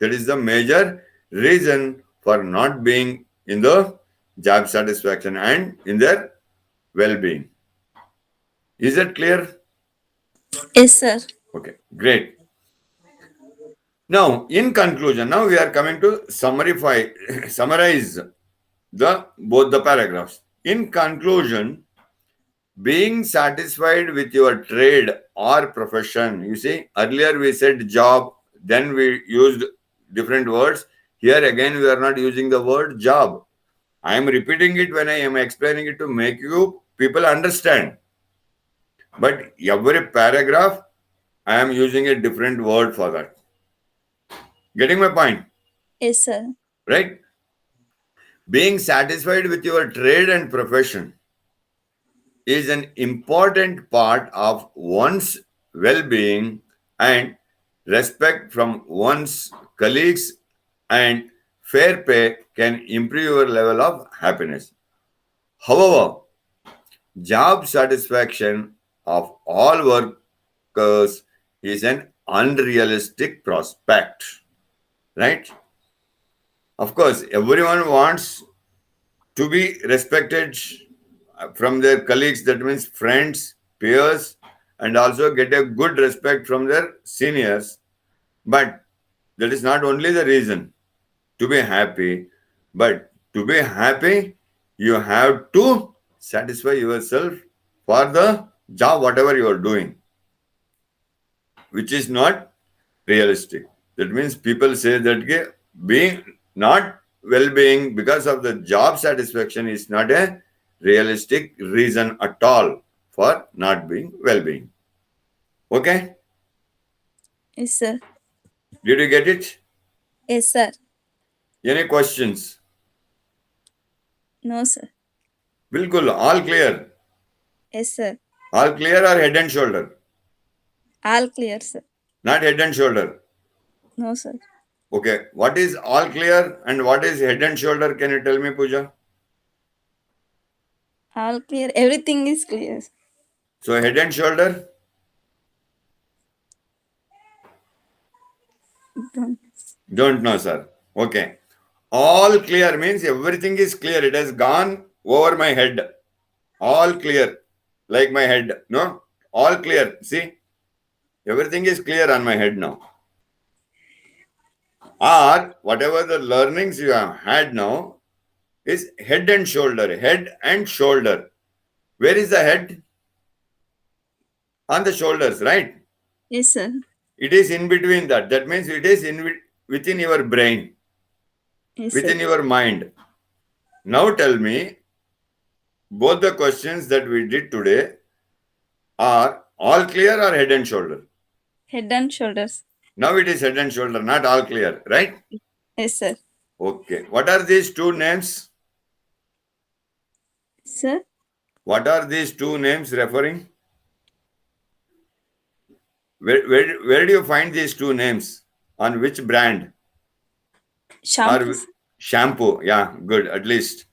That is the major reason for not being in the job satisfaction and in their well-being. Is that clear? Yes, sir. Okay, great. Now, in conclusion, now we are coming to summarize the both the paragraphs. In conclusion, being satisfied with your trade or profession. You see, earlier we said job, then we used different words. Here again, we are not using the word job. I am repeating it when I am explaining it to make you people understand. But every paragraph, I am using a different word for that. Getting my point? Yes, sir. Right? Being satisfied with your trade and profession is an important part of one's well-being, and respect from one's colleagues and fair pay can improve your level of happiness. However, job satisfaction of all workers is an unrealistic prospect, right? Of course, everyone wants to be respected from their colleagues, that means friends, peers, and also get a good respect from their seniors. But that is not only the reason to be happy, but to be happy, you have to satisfy yourself for the job, whatever you are doing, which is not realistic. That means people say that being not well-being because of the job satisfaction is not a realistic reason at all for not being well-being. Okay? Yes, sir. Did you get it? Yes, sir. Any questions? No, sir. Bilkul, all clear. Yes, sir. All clear or head and shoulder? All clear, sir. Not head and shoulder. No, sir. Okay. What is all clear and what is head and shoulder? Can you tell me, Pooja? All clear. Everything is clear. So head and shoulder? Don't- Don't know, sir. Okay. All clear means everything is clear. It has gone over my head. All clear. Like my head. No? All clear. See? Everything is clear on my head now. Or whatever the learnings you have had now is head and shoulder. Head and shoulder. Where is the head? On the shoulders, right? Yes, sir. It is in between that. That means it is within your brain. Yes, within sir. your mind. Now tell me, both the questions that we did today are all clear or head and shoulder? Head and shoulders. Now it is head and shoulder, not all clear, right? Yes, sir. Okay. What are these two names? Sir, What are these two names referring? Where do you find these two names? On which brand? shampoo. Or shampoo? Yeah, good, at least.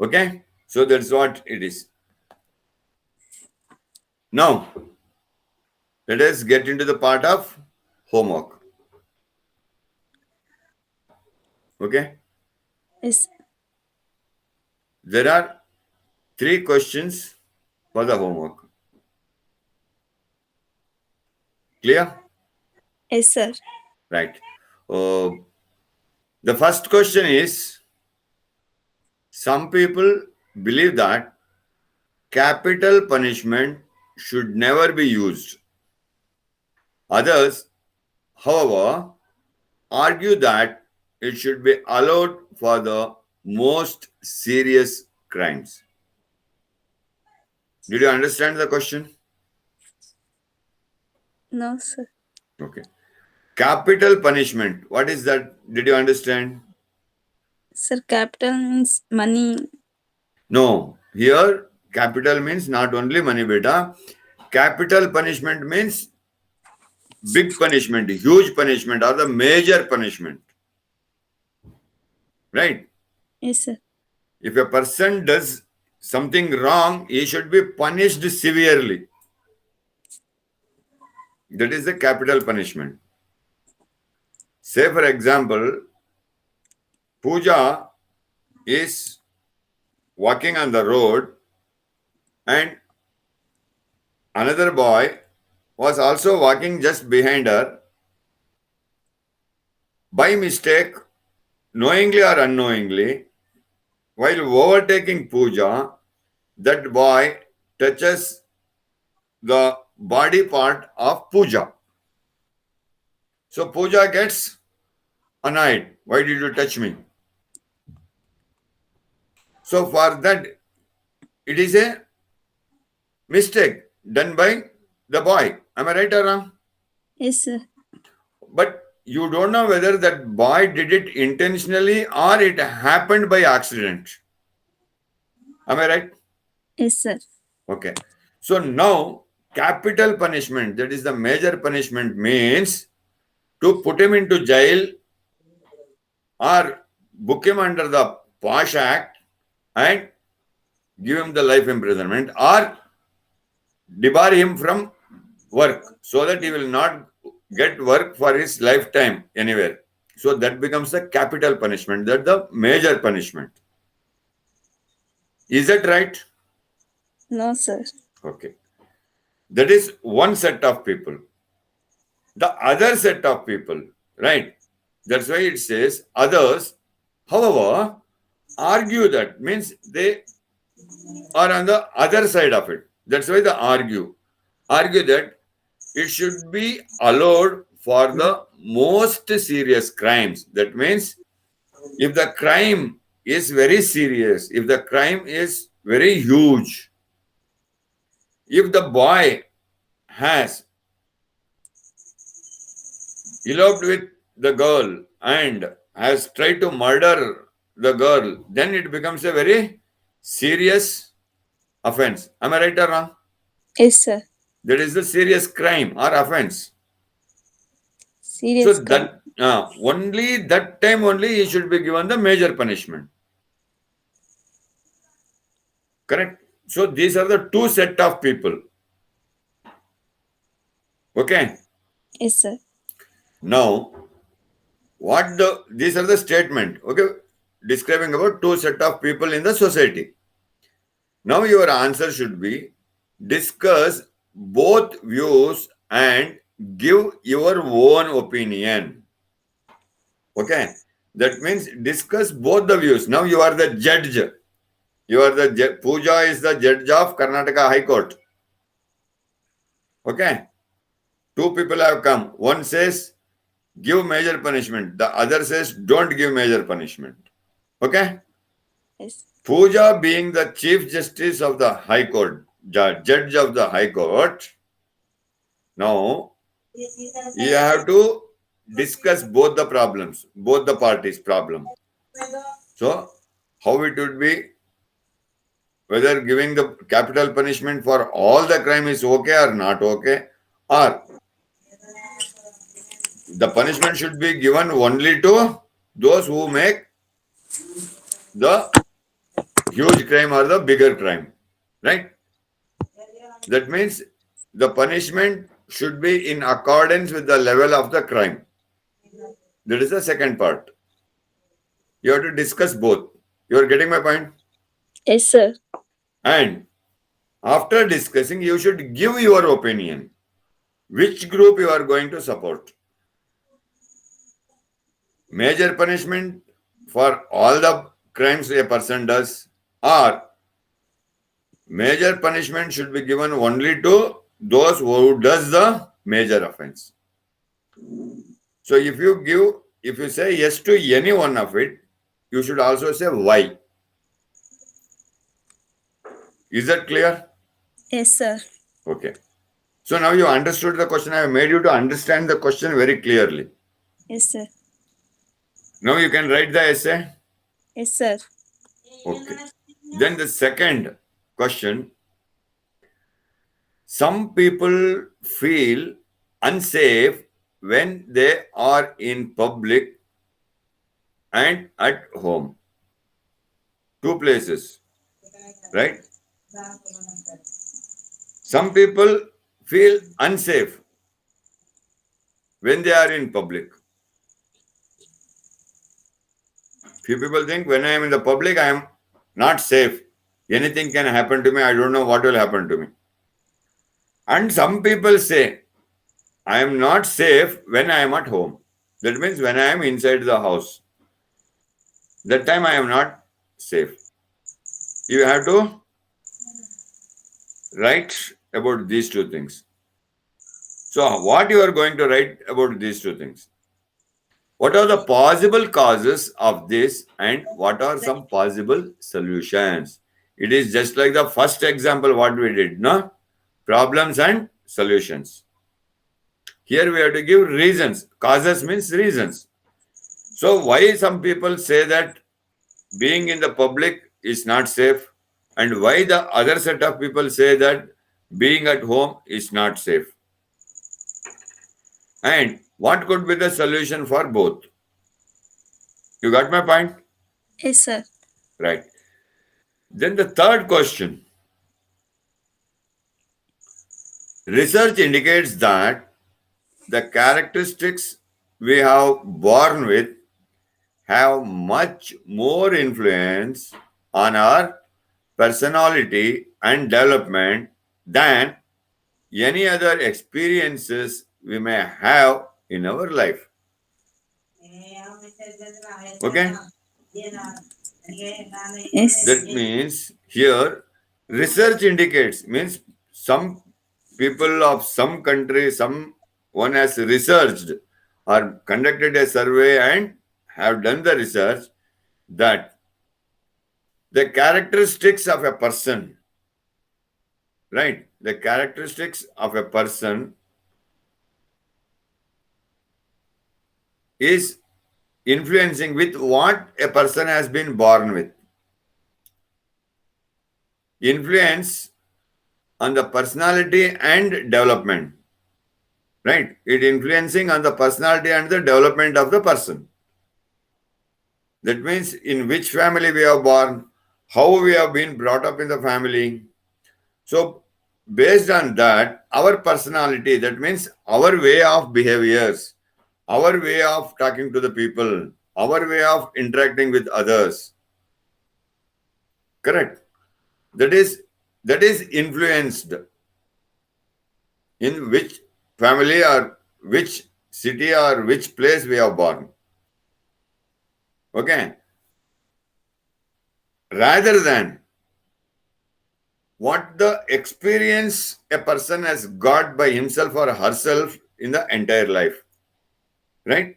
Okay. So that's what it is. Now, let us get into the part of homework. Okay. Yes, There are 3 questions for the homework. Clear? yes, sir. Right. The first question is, some people believe that capital punishment should never be used. Others, however, argue that it should be allowed for the most serious crimes. Did you understand the question? No, sir. Okay. Capital punishment. What is that? Did you understand? Sir, capital means money. No. Here, capital means not only money, beta. Capital punishment means big punishment, huge punishment, or the major punishment. Right? Yes, sir. If a person does something wrong, he should be punished severely. That is the capital punishment. Say, for example, Pooja is walking on the road and another boy was also walking just behind her. By mistake, knowingly or unknowingly, while overtaking Pooja, that boy touches the body part of Pooja. So Pooja gets annoyed. Why did you touch me? So for that, it is a mistake done by the boy. Am I right or wrong? Yes, sir. But you don't know whether that boy did it intentionally or it happened by accident. Am I right? Yes, sir. Okay. So now, capital punishment, that is the major punishment, means to put him into jail or book him under the POSH Act and give him the life imprisonment or debar him from work so that he will not get work for his lifetime anywhere. So that becomes the capital punishment, that's the major punishment. Is that right? No, sir. Okay. That is one set of people. The other set of people, right? That's why it says others, however, argue that means they are on the other side of it. That's why they argue that it should be allowed for the most serious crimes. That means if the crime is very serious, if the crime is very huge, if the boy has eloped with the girl and has tried to murder the girl, then it becomes a very serious offense. Am I right or wrong? Yes, sir. That is the serious crime or offense. Serious So crime. that only that time only he should be given the major punishment. Correct? So these are the two set of people. Okay. Yes, sir. Now, these are the statement. Okay, describing about two set of people in the society. Now your answer should be discuss both views and give your own opinion. Okay, that means discuss both the views. Now you are the judge. Pooja is the judge of Karnataka High Court. Okay, two people have come. One says give major punishment. The other says, don't give major punishment. Okay? Yes. Pooja being the Chief Justice of the High Court, Judge of the High Court, now you have to discuss both the problems, both the parties' problem. So, how it would be, whether giving the capital punishment for all the crime is okay or not okay, or the punishment should be given only to those who make the huge crime or the bigger crime, right? That means the punishment should be in accordance with the level of the crime. That is the second part. You have to discuss both. You are getting my point? Yes, sir. And after discussing, you should give your opinion. Which group you are going to support? Major punishment for all the crimes a person does, or major punishment should be given only to those who does the major offense. So if you say yes to any one of it, you should also say why. Is that clear? Yes, sir. Okay. So now you understood the question. I have made you to understand the question very clearly. Yes, sir. Now you can write the essay. Yes, sir. Okay. Then the second question. Some people feel unsafe when they are in public and at home. Two places, right? Some people feel unsafe when they are in public. Few people think when I am in the public, I am not safe. Anything can happen to me. I don't know what will happen to me. And some people say, I am not safe when I am at home. That means when I am inside the house. That time I am not safe. You have to write about these two things. So what you are going to write about these two things? What are the possible causes of this and what are some possible solutions? It is just like the first example what we did, no? Problems and solutions. Here we have to give reasons. Causes means reasons. So why some people say that being in the public is not safe, and why the other set of people say that being at home is not safe? And what could be the solution for both? You got my point? Yes, sir. Right. Then the third question. Research indicates that the characteristics we have born with have much more influence on our personality and development than any other experiences we may have in our life. Okay? Yes. That means here research indicates means some people of some country, someone has researched or conducted a survey and have done the research that the characteristics of a person, right? The characteristics of a person is influencing with what a person has been born with. Influence on the personality and development, right? It influencing on the personality and the development of the person. That means in which family we are born, how we have been brought up in the family. So based on that, our personality, that means our way of behaviors, our way of talking to the people, our way of interacting with others. Correct. That is influenced in which family or which city or which place we are born. Okay. Rather than what the experience a person has got by himself or herself in the entire life. right?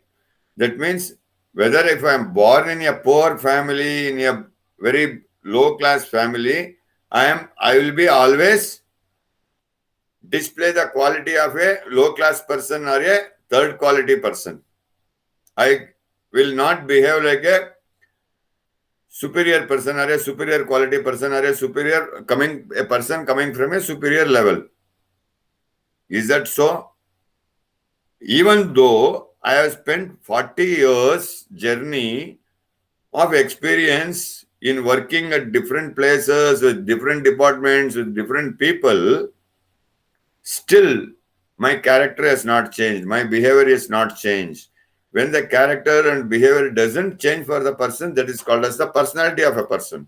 That means whether if I am born in a poor family, in a very low class family, I will be always display the quality of a low class person or a third quality person. I will not behave like a superior person or a superior quality person or a person coming from a superior level. Is that so? Even though I have spent 40 years journey of experience in working at different places with different departments with different people, still my character has not changed, my behavior is not changed. When the character and behavior doesn't change for the person, that is called as the personality of a person.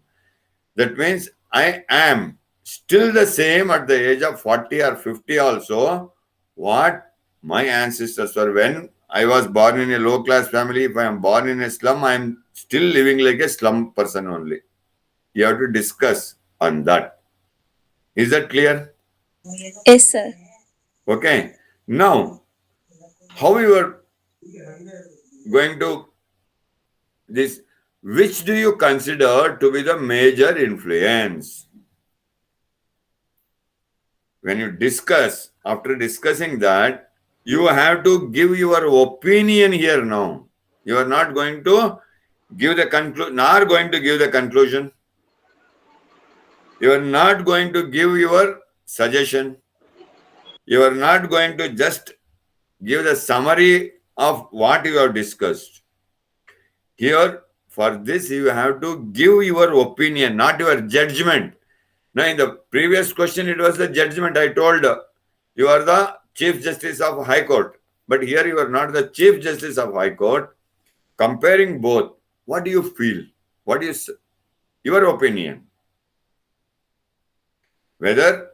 That means I am still the same at the age of 40 or 50 also what my ancestors were. When I was born in a low class family, if I am born in a slum, I am still living like a slum person only. You have to discuss on that. Is that clear? Yes, sir. Okay. Now, how you are going to this? Which do you consider to be the major influence? When you discuss, after discussing that, you have to give your opinion here now. You are not going to give the conclusion, nor going to give the conclusion. You are not going to give your suggestion. You are not going to just give the summary of what you have discussed. Here, for this, you have to give your opinion, not your judgment. Now, in the previous question, it was the judgment. I told you are the Chief Justice of High Court. But here you are not the Chief Justice of High Court. Comparing both, what do you feel? What is your opinion? Whether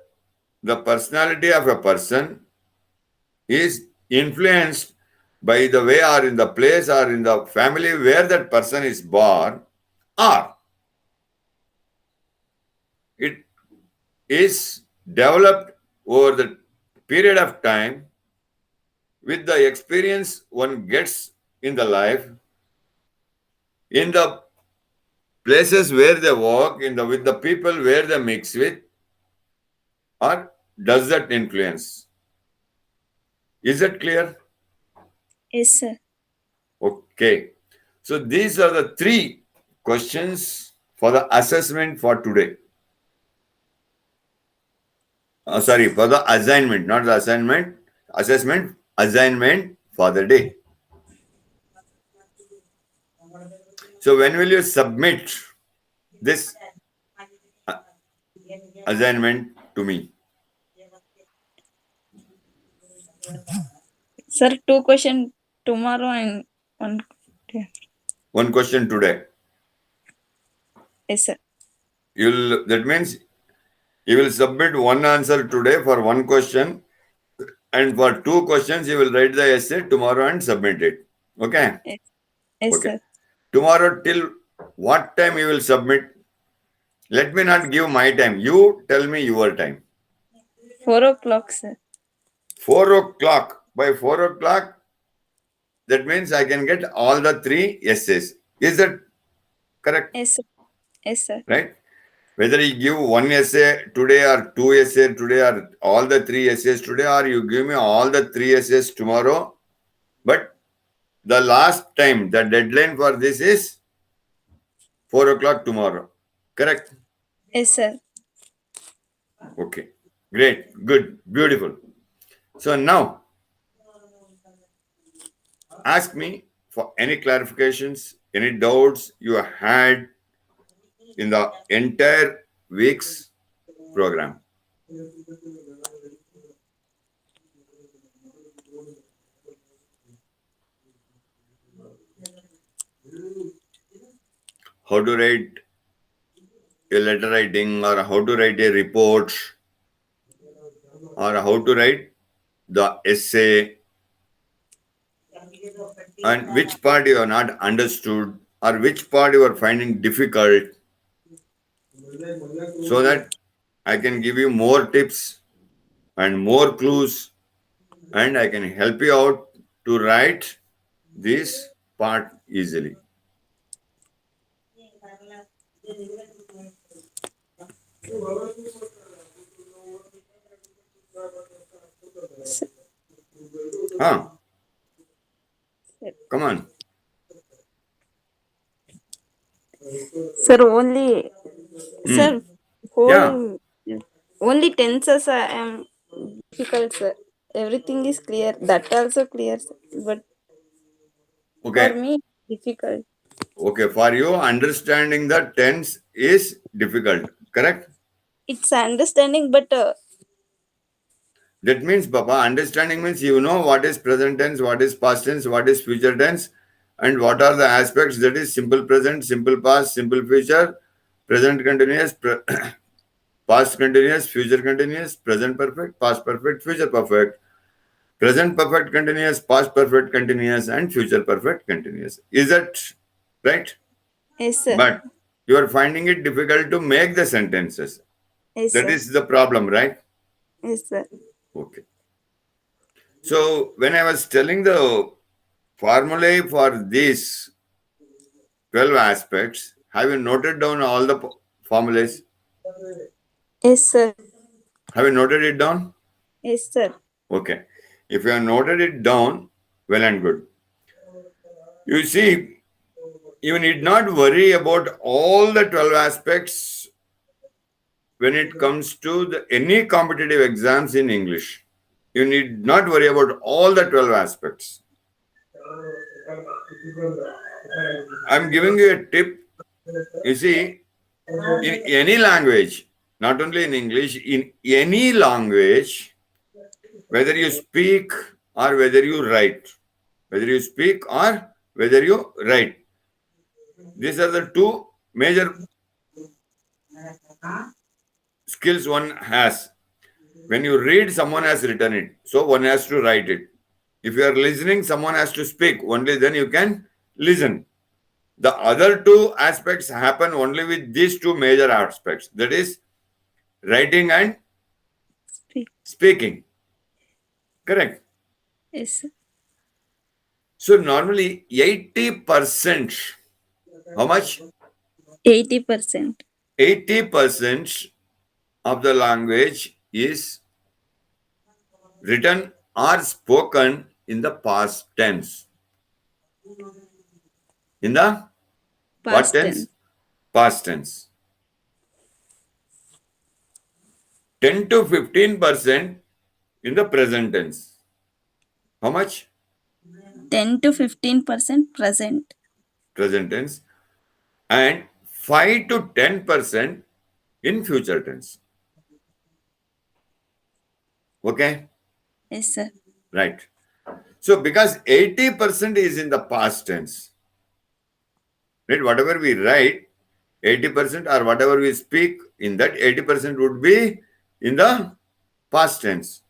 the personality of a person is influenced by the way or in the place or in the family where that person is born, or it is developed over the period of time with the experience one gets in the life, in the places where they walk, with the people where they mix with, or does that influence? Is that clear? Yes, sir. Okay. So these are the 3 questions for the assessment for today. Sorry, for the assignment, not the assignment. Assessment, assignment for the day. So when will you submit this assignment to me? Sir, 2 questions tomorrow and one. One question today. Yes, sir. That means you will submit one answer today for one question, and for 2 questions you will write the essay tomorrow and submit it. Okay? Yes, Okay. sir. Tomorrow till what time you will submit? Let me not give my time. You tell me your time. 4 o'clock, sir. 4 o'clock. By 4 o'clock, that means I can get all the 3 essays. Is that correct? Yes, sir. Yes, sir. Right? Whether you give one essay today or 2 essays today or all the 3 essays today, or you give me all the 3 essays tomorrow. But the last time, the deadline for this is 4 o'clock tomorrow. Correct? Yes, sir. Okay. Great. Good. Beautiful. So now, ask me for any clarifications, any doubts you had in the entire week's program. How to write a letter writing, or how to write a report, or how to write the essay, and which part you are not understood, or which part you are finding difficult, so that I can give you more tips and more clues, and I can help you out to write this part easily. Huh? Come on. Sir, only sir, Yeah. whole only tenses I am difficult, sir. Everything is clear. That also clear, sir. But for Okay. me, difficult. Okay. For you, understanding the tense is difficult. Correct? It's understanding, but That means, Papa, understanding means you know what is present tense, what is past tense, what is future tense, and what are the aspects that is simple present, simple past, simple future, present continuous, past continuous, future continuous, present perfect, past perfect, future perfect, present perfect continuous, past perfect continuous, and future perfect continuous. Is that right? yes, sir. But you are finding it difficult to make the sentences. Yes, That sir. is the problem, right? Yes, sir. Okay. So when I was telling the formulae for these 12 aspects, have you noted down all the formulas? Yes, sir. Have you noted it down? Yes, sir. Okay. If you have noted it down, well and good. You see, you need not worry about all the 12 aspects when it comes to any competitive exams in English. You need not worry about all the 12 aspects. I'm giving you a tip. You see, in any language, not only in English, in any language, whether you speak or whether you write, whether you speak or whether you write, these are the two major skills one has. When you read, someone has written it, so one has to write it. If you are listening, someone has to speak, only then you can listen. The other two aspects happen only with these two major aspects, that is, writing and Speak. speaking. Correct. Yes, sir. So normally 80%, how much? 80%. 80% of the language is written or spoken in the past tense. In the what Past tense? tense. Past tense. 10 to 15% in the present tense. How much? 10 to 15% present. Present tense. And 5 to 10% in future tense. Okay? Yes, sir. Right. So because 80% is in the past tense, right? Whatever we write, 80% or whatever we speak, in that 80% would be in the past tense.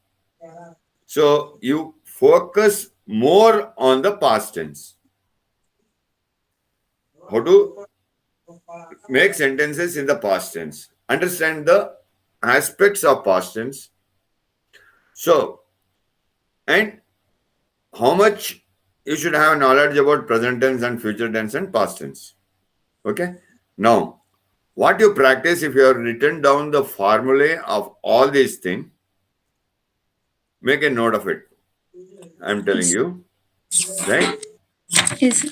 So you focus more on the past tense. How to make sentences in the past tense. Understand the aspects of past tense. So, and how much you should have knowledge about present tense and future tense and past tense. Okay. Now, what you practice, if you have written down the formulae of all these things, make a note of it. I'm telling you, right? Yes, sir.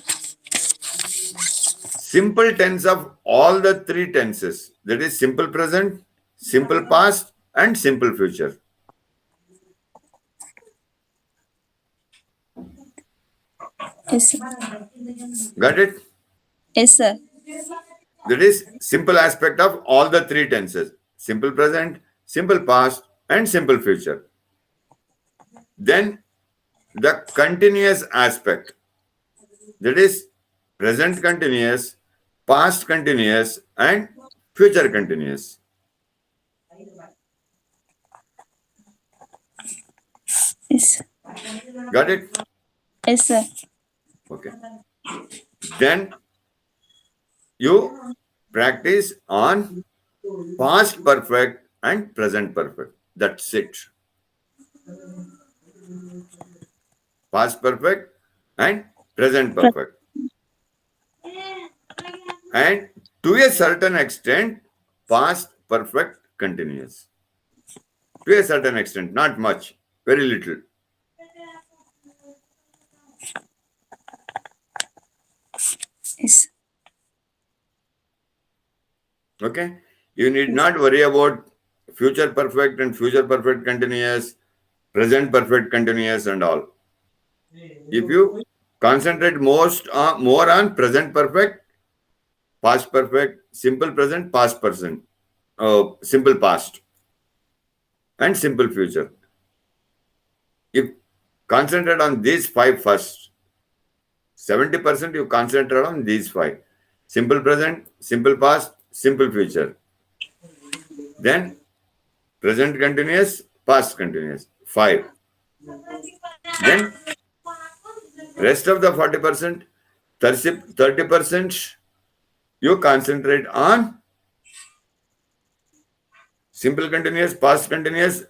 Simple tense of all the three tenses, that is simple present, simple past, and simple future. Yes, sir. Got it? Yes, sir. That is simple aspect of all the three tenses, simple present, simple past, and simple future. Then the continuous aspect, that is present continuous, past continuous, and future continuous. Yes. Got it? Yes, sir. Okay. Then you practice on past perfect and present perfect. That's it. Past perfect and present perfect. And to a certain extent, past perfect continuous. To a certain extent, not much, very little. Yes. Okay? You need not worry about future perfect and future perfect continuous, present perfect continuous and all. If you concentrate more on present perfect, past perfect, simple present, past present, simple past, and simple future. If concentrate on these five first, 70% you concentrate on these five. Simple present, simple past, simple future. Then present continuous, past continuous. 5. Then rest of the 40%, 30% you concentrate on simple continuous, past continuous,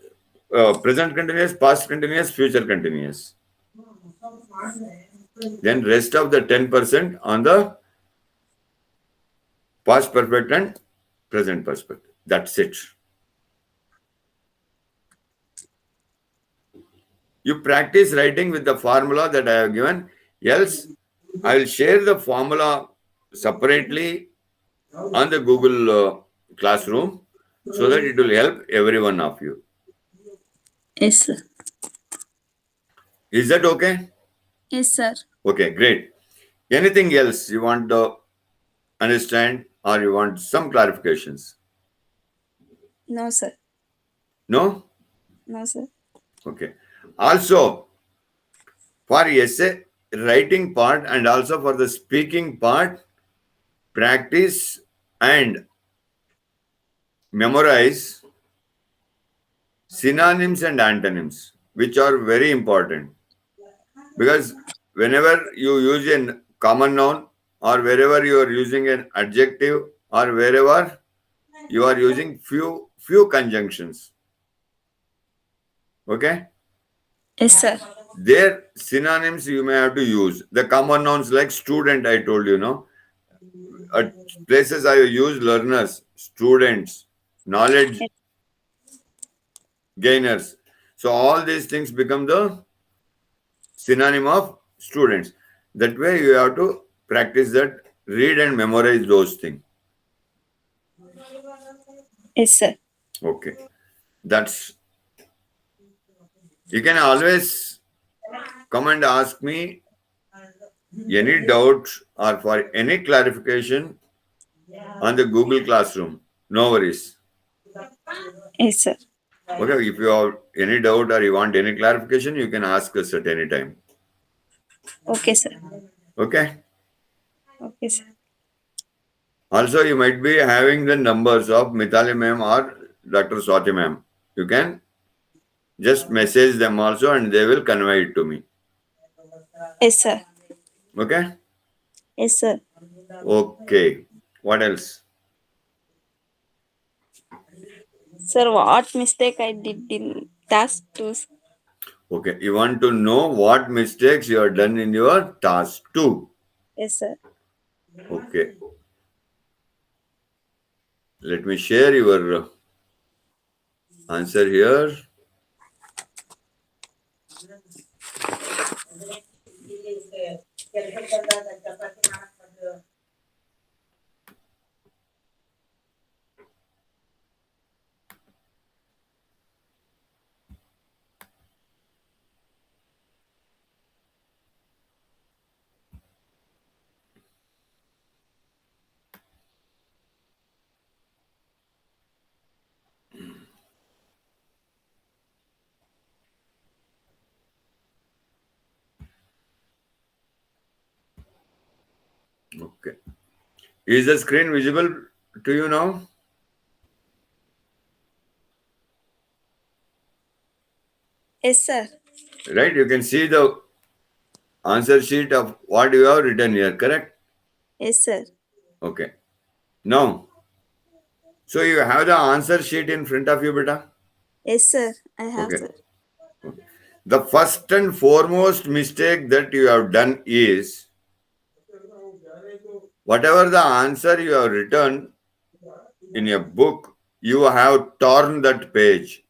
present continuous, past continuous, future continuous. Then rest of the 10% on the past perfect and present perfect. That's it. You practice writing with the formula that I have given. Else, I will share the formula separately on the Google Classroom so that it will help every one of you. Yes, sir. Is that okay? Yes, sir. Okay, great. Anything else you want to understand or you want some clarifications? No, sir. No? No, sir. Okay. Also, for essay writing part and also for the speaking part, practice and memorize synonyms and antonyms, which are very important. Because whenever you use a common noun or wherever you are using an adjective or wherever you are using few conjunctions, okay, Yes, sir. their synonyms you may have to use. The common nouns like student, I told you, no. At places I use learners, students, knowledge gainers. So all these things become the synonym of students. That way you have to practice that, read and memorize those things. Yes, sir. Okay. That's, you can always come and ask me any doubt or for any clarification on the Google Classroom. No worries. Yes, sir. Okay, if you have any doubt or you want any clarification, you can ask us at any time. Okay, sir. Okay. Okay, sir. Also, you might be having the numbers of Mithali ma'am or Dr. Swati ma'am. You can just message them also and they will convey it to me. Yes, sir. Okay? Yes, sir. Okay. What else? Sir, what mistake I did in task 2? Okay. You want to know what mistakes you have done in your task 2. Yes, sir. Okay. Let me share your answer here. Okay. Is the screen visible to you now? Yes, sir. Right? You can see the answer sheet of what you have written here, correct? Yes, sir. Okay. Now, so you have the answer sheet in front of you, beta? Yes, sir. I have, Okay. sir. Okay. the first and foremost mistake that you have done is whatever the answer you have written in a book, you have torn that page.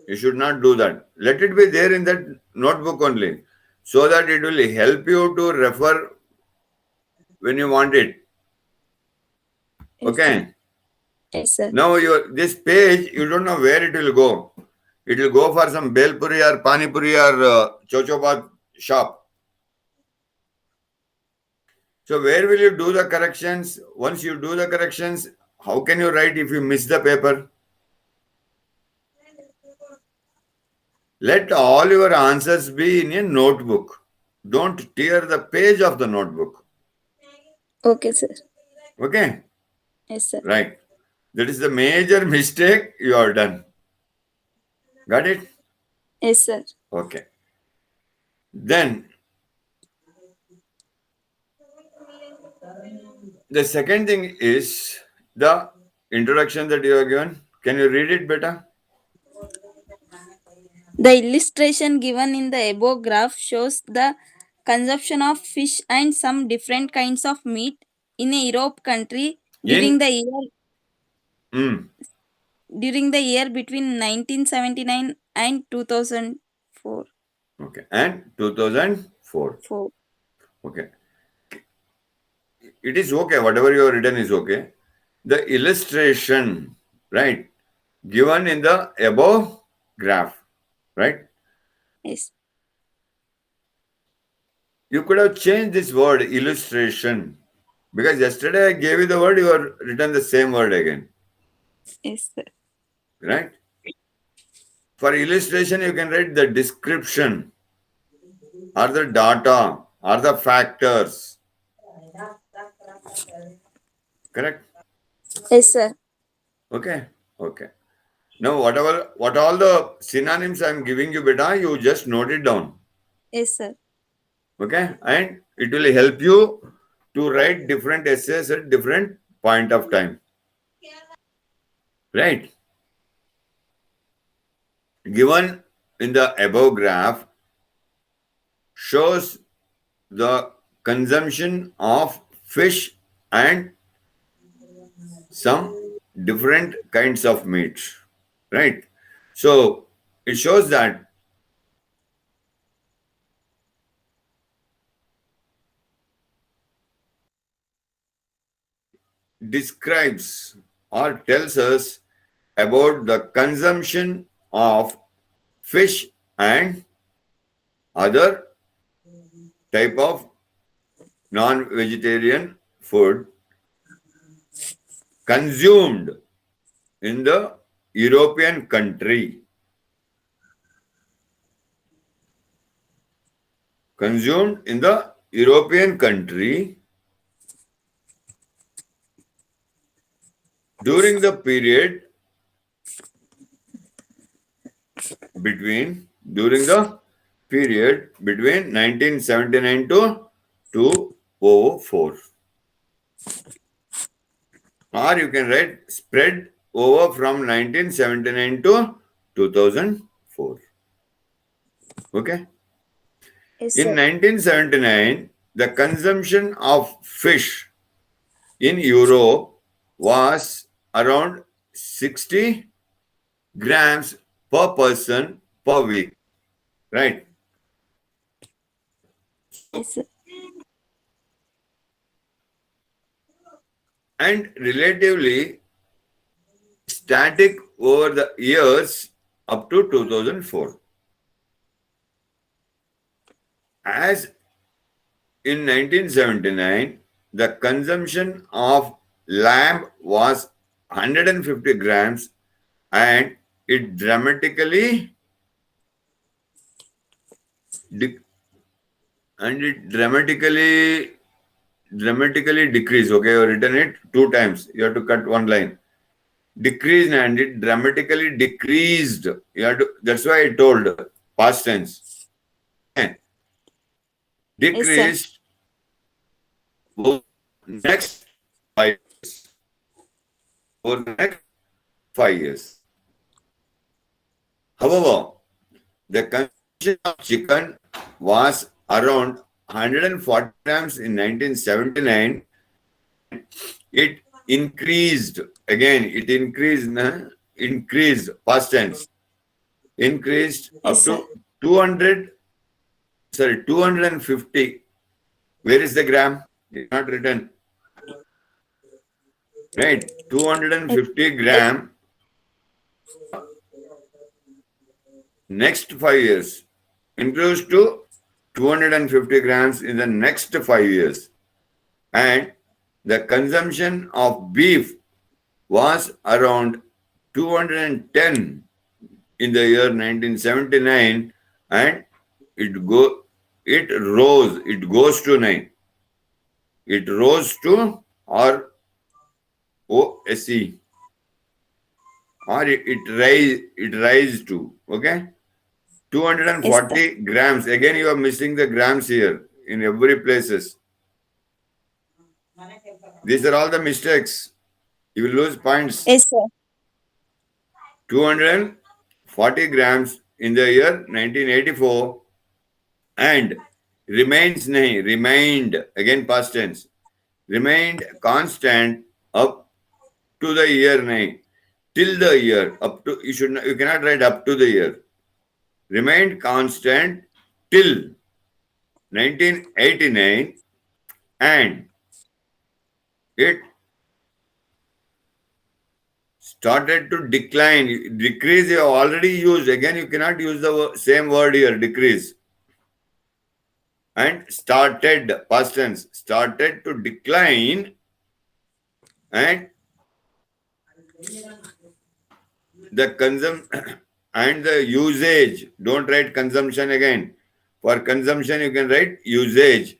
You should not do that. Let it be there in that notebook only, so that it will help you to refer when you want it. Yes, Okay. sir. Yes, sir. Now this page, you don't know where it will go. It will go for some bel puri or pani puri or chochopat shop. So where will you do the corrections? Once you do the corrections, how can you write if you miss the paper? Let all your answers be in a notebook. Don't tear the page of the notebook. Okay, sir. Okay? Yes, sir. Right. That is the major mistake you have done. Got it? Yes, sir. Okay. Then the second thing is the introduction that you have given. Can you read it better? The illustration given in the above graph shows the consumption of fish and some different kinds of meat in a Europe country In mm, during the year between 1979 and 2004. okay, and 2004. Okay. It is okay. Whatever you have written is okay. The illustration, right, given in the above graph, right? Yes. You could have changed this word illustration because yesterday I gave you the word, you have written the same word again, Yes, sir. right? For illustration, you can write the description or the data or the factors. Correct? Yes, sir. Okay. Okay. Now, what all the synonyms I'm giving you, beta, you just note it down. Yes, sir. Okay, and it will help you to write different essays at different point of time. Right? Given in the above graph shows the consumption of fish and some different kinds of meat. Right? So it shows that describes or tells us about the consumption of fish and other type of non-vegetarian food consumed in the European country. Consumed in the European country during the period between 1979 to 2004. Or you can write spread over from 1979 to 2004. Okay. Yes, In sir. 1979, the consumption of fish in Europe was around 60 grams per person per week. Right? Yes, sir. And relatively static over the years up to 2004. As in 1979, the consumption of lamb was 150 grams and it dramatically decreased. Okay, you written it 2 times. You have to cut one line. Decreased and it dramatically decreased. You have to, that's why I told past tense. Okay. Decreased over the next 5 years. Over the next 5 years. However, the consumption of chicken was around 140 grams in 1979. It increased again. It increased past tense. Increased Yes, up sir. to 250. Where is the gram? It's not written. Right, 250 gram next 5 years. Improves to 250 grams in the next 5 years. And the consumption of beef was around 210 in the year 1979, and it goes to 9. It rose to ROSE, or it rise to, okay, Yes, sir. 240 grams. Again, you are missing the grams here in every places. These are all the mistakes. You will lose points. Yes, sir. 240 grams in the year 1984, and remained, again past tense, remained constant up to the year 9, till the year, up to, you cannot write up to the year, remained constant till 1989, and it started to decline. Decrease you have already used. Again, you cannot use the same word here, decrease. And started, past tense, started to decline, and the and the usage. Don't write consumption again. For consumption, you can write usage.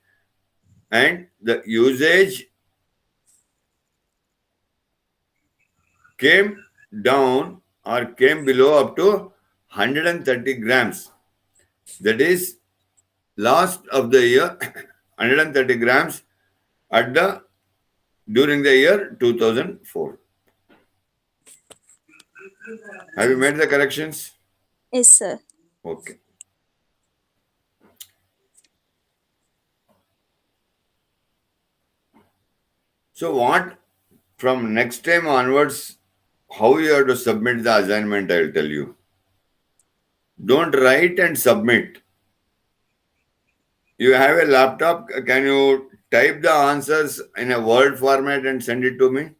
And the usage came down or came below up to 130 grams. That is last of the year, 130 grams during the year 2004. Have you made the corrections? Yes, sir. Okay. So what, from next time onwards, how you have to submit the assignment, I will tell you. Don't write and submit. You have a laptop, can you type the answers in a Word format and send it to me?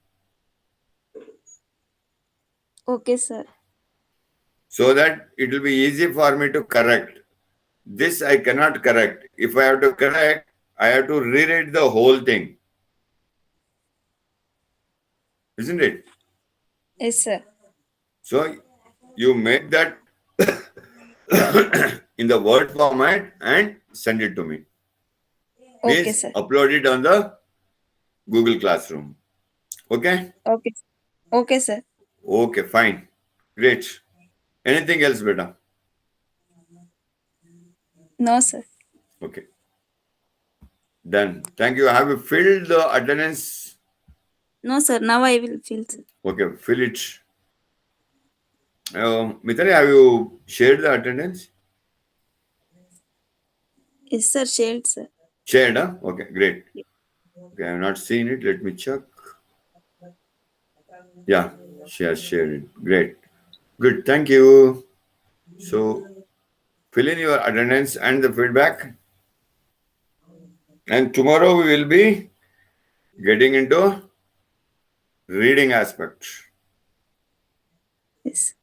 Okay, sir. So that it will be easy for me to correct. This I cannot correct. If I have to correct, I have to rewrite the whole thing. Isn't it? Yes, sir. So you make that in the Word format and send it to me. Okay, Please sir. upload it on the Google Classroom. Okay? Okay. Okay, sir. Okay, fine. Great. Anything else, beta? No, sir. Okay. Done. Thank you. Have you filled the attendance? No, sir. Now I will fill, sir. Okay, fill it. Mithali, have you shared the attendance? Yes, sir. Shared, sir. Shared, huh? Okay, great. Okay, I have not seen it. Let me check. Yeah, she has shared it. Great. Good. Thank you. So, fill in your attendance and the feedback. And tomorrow we will be getting into reading aspect. Yes.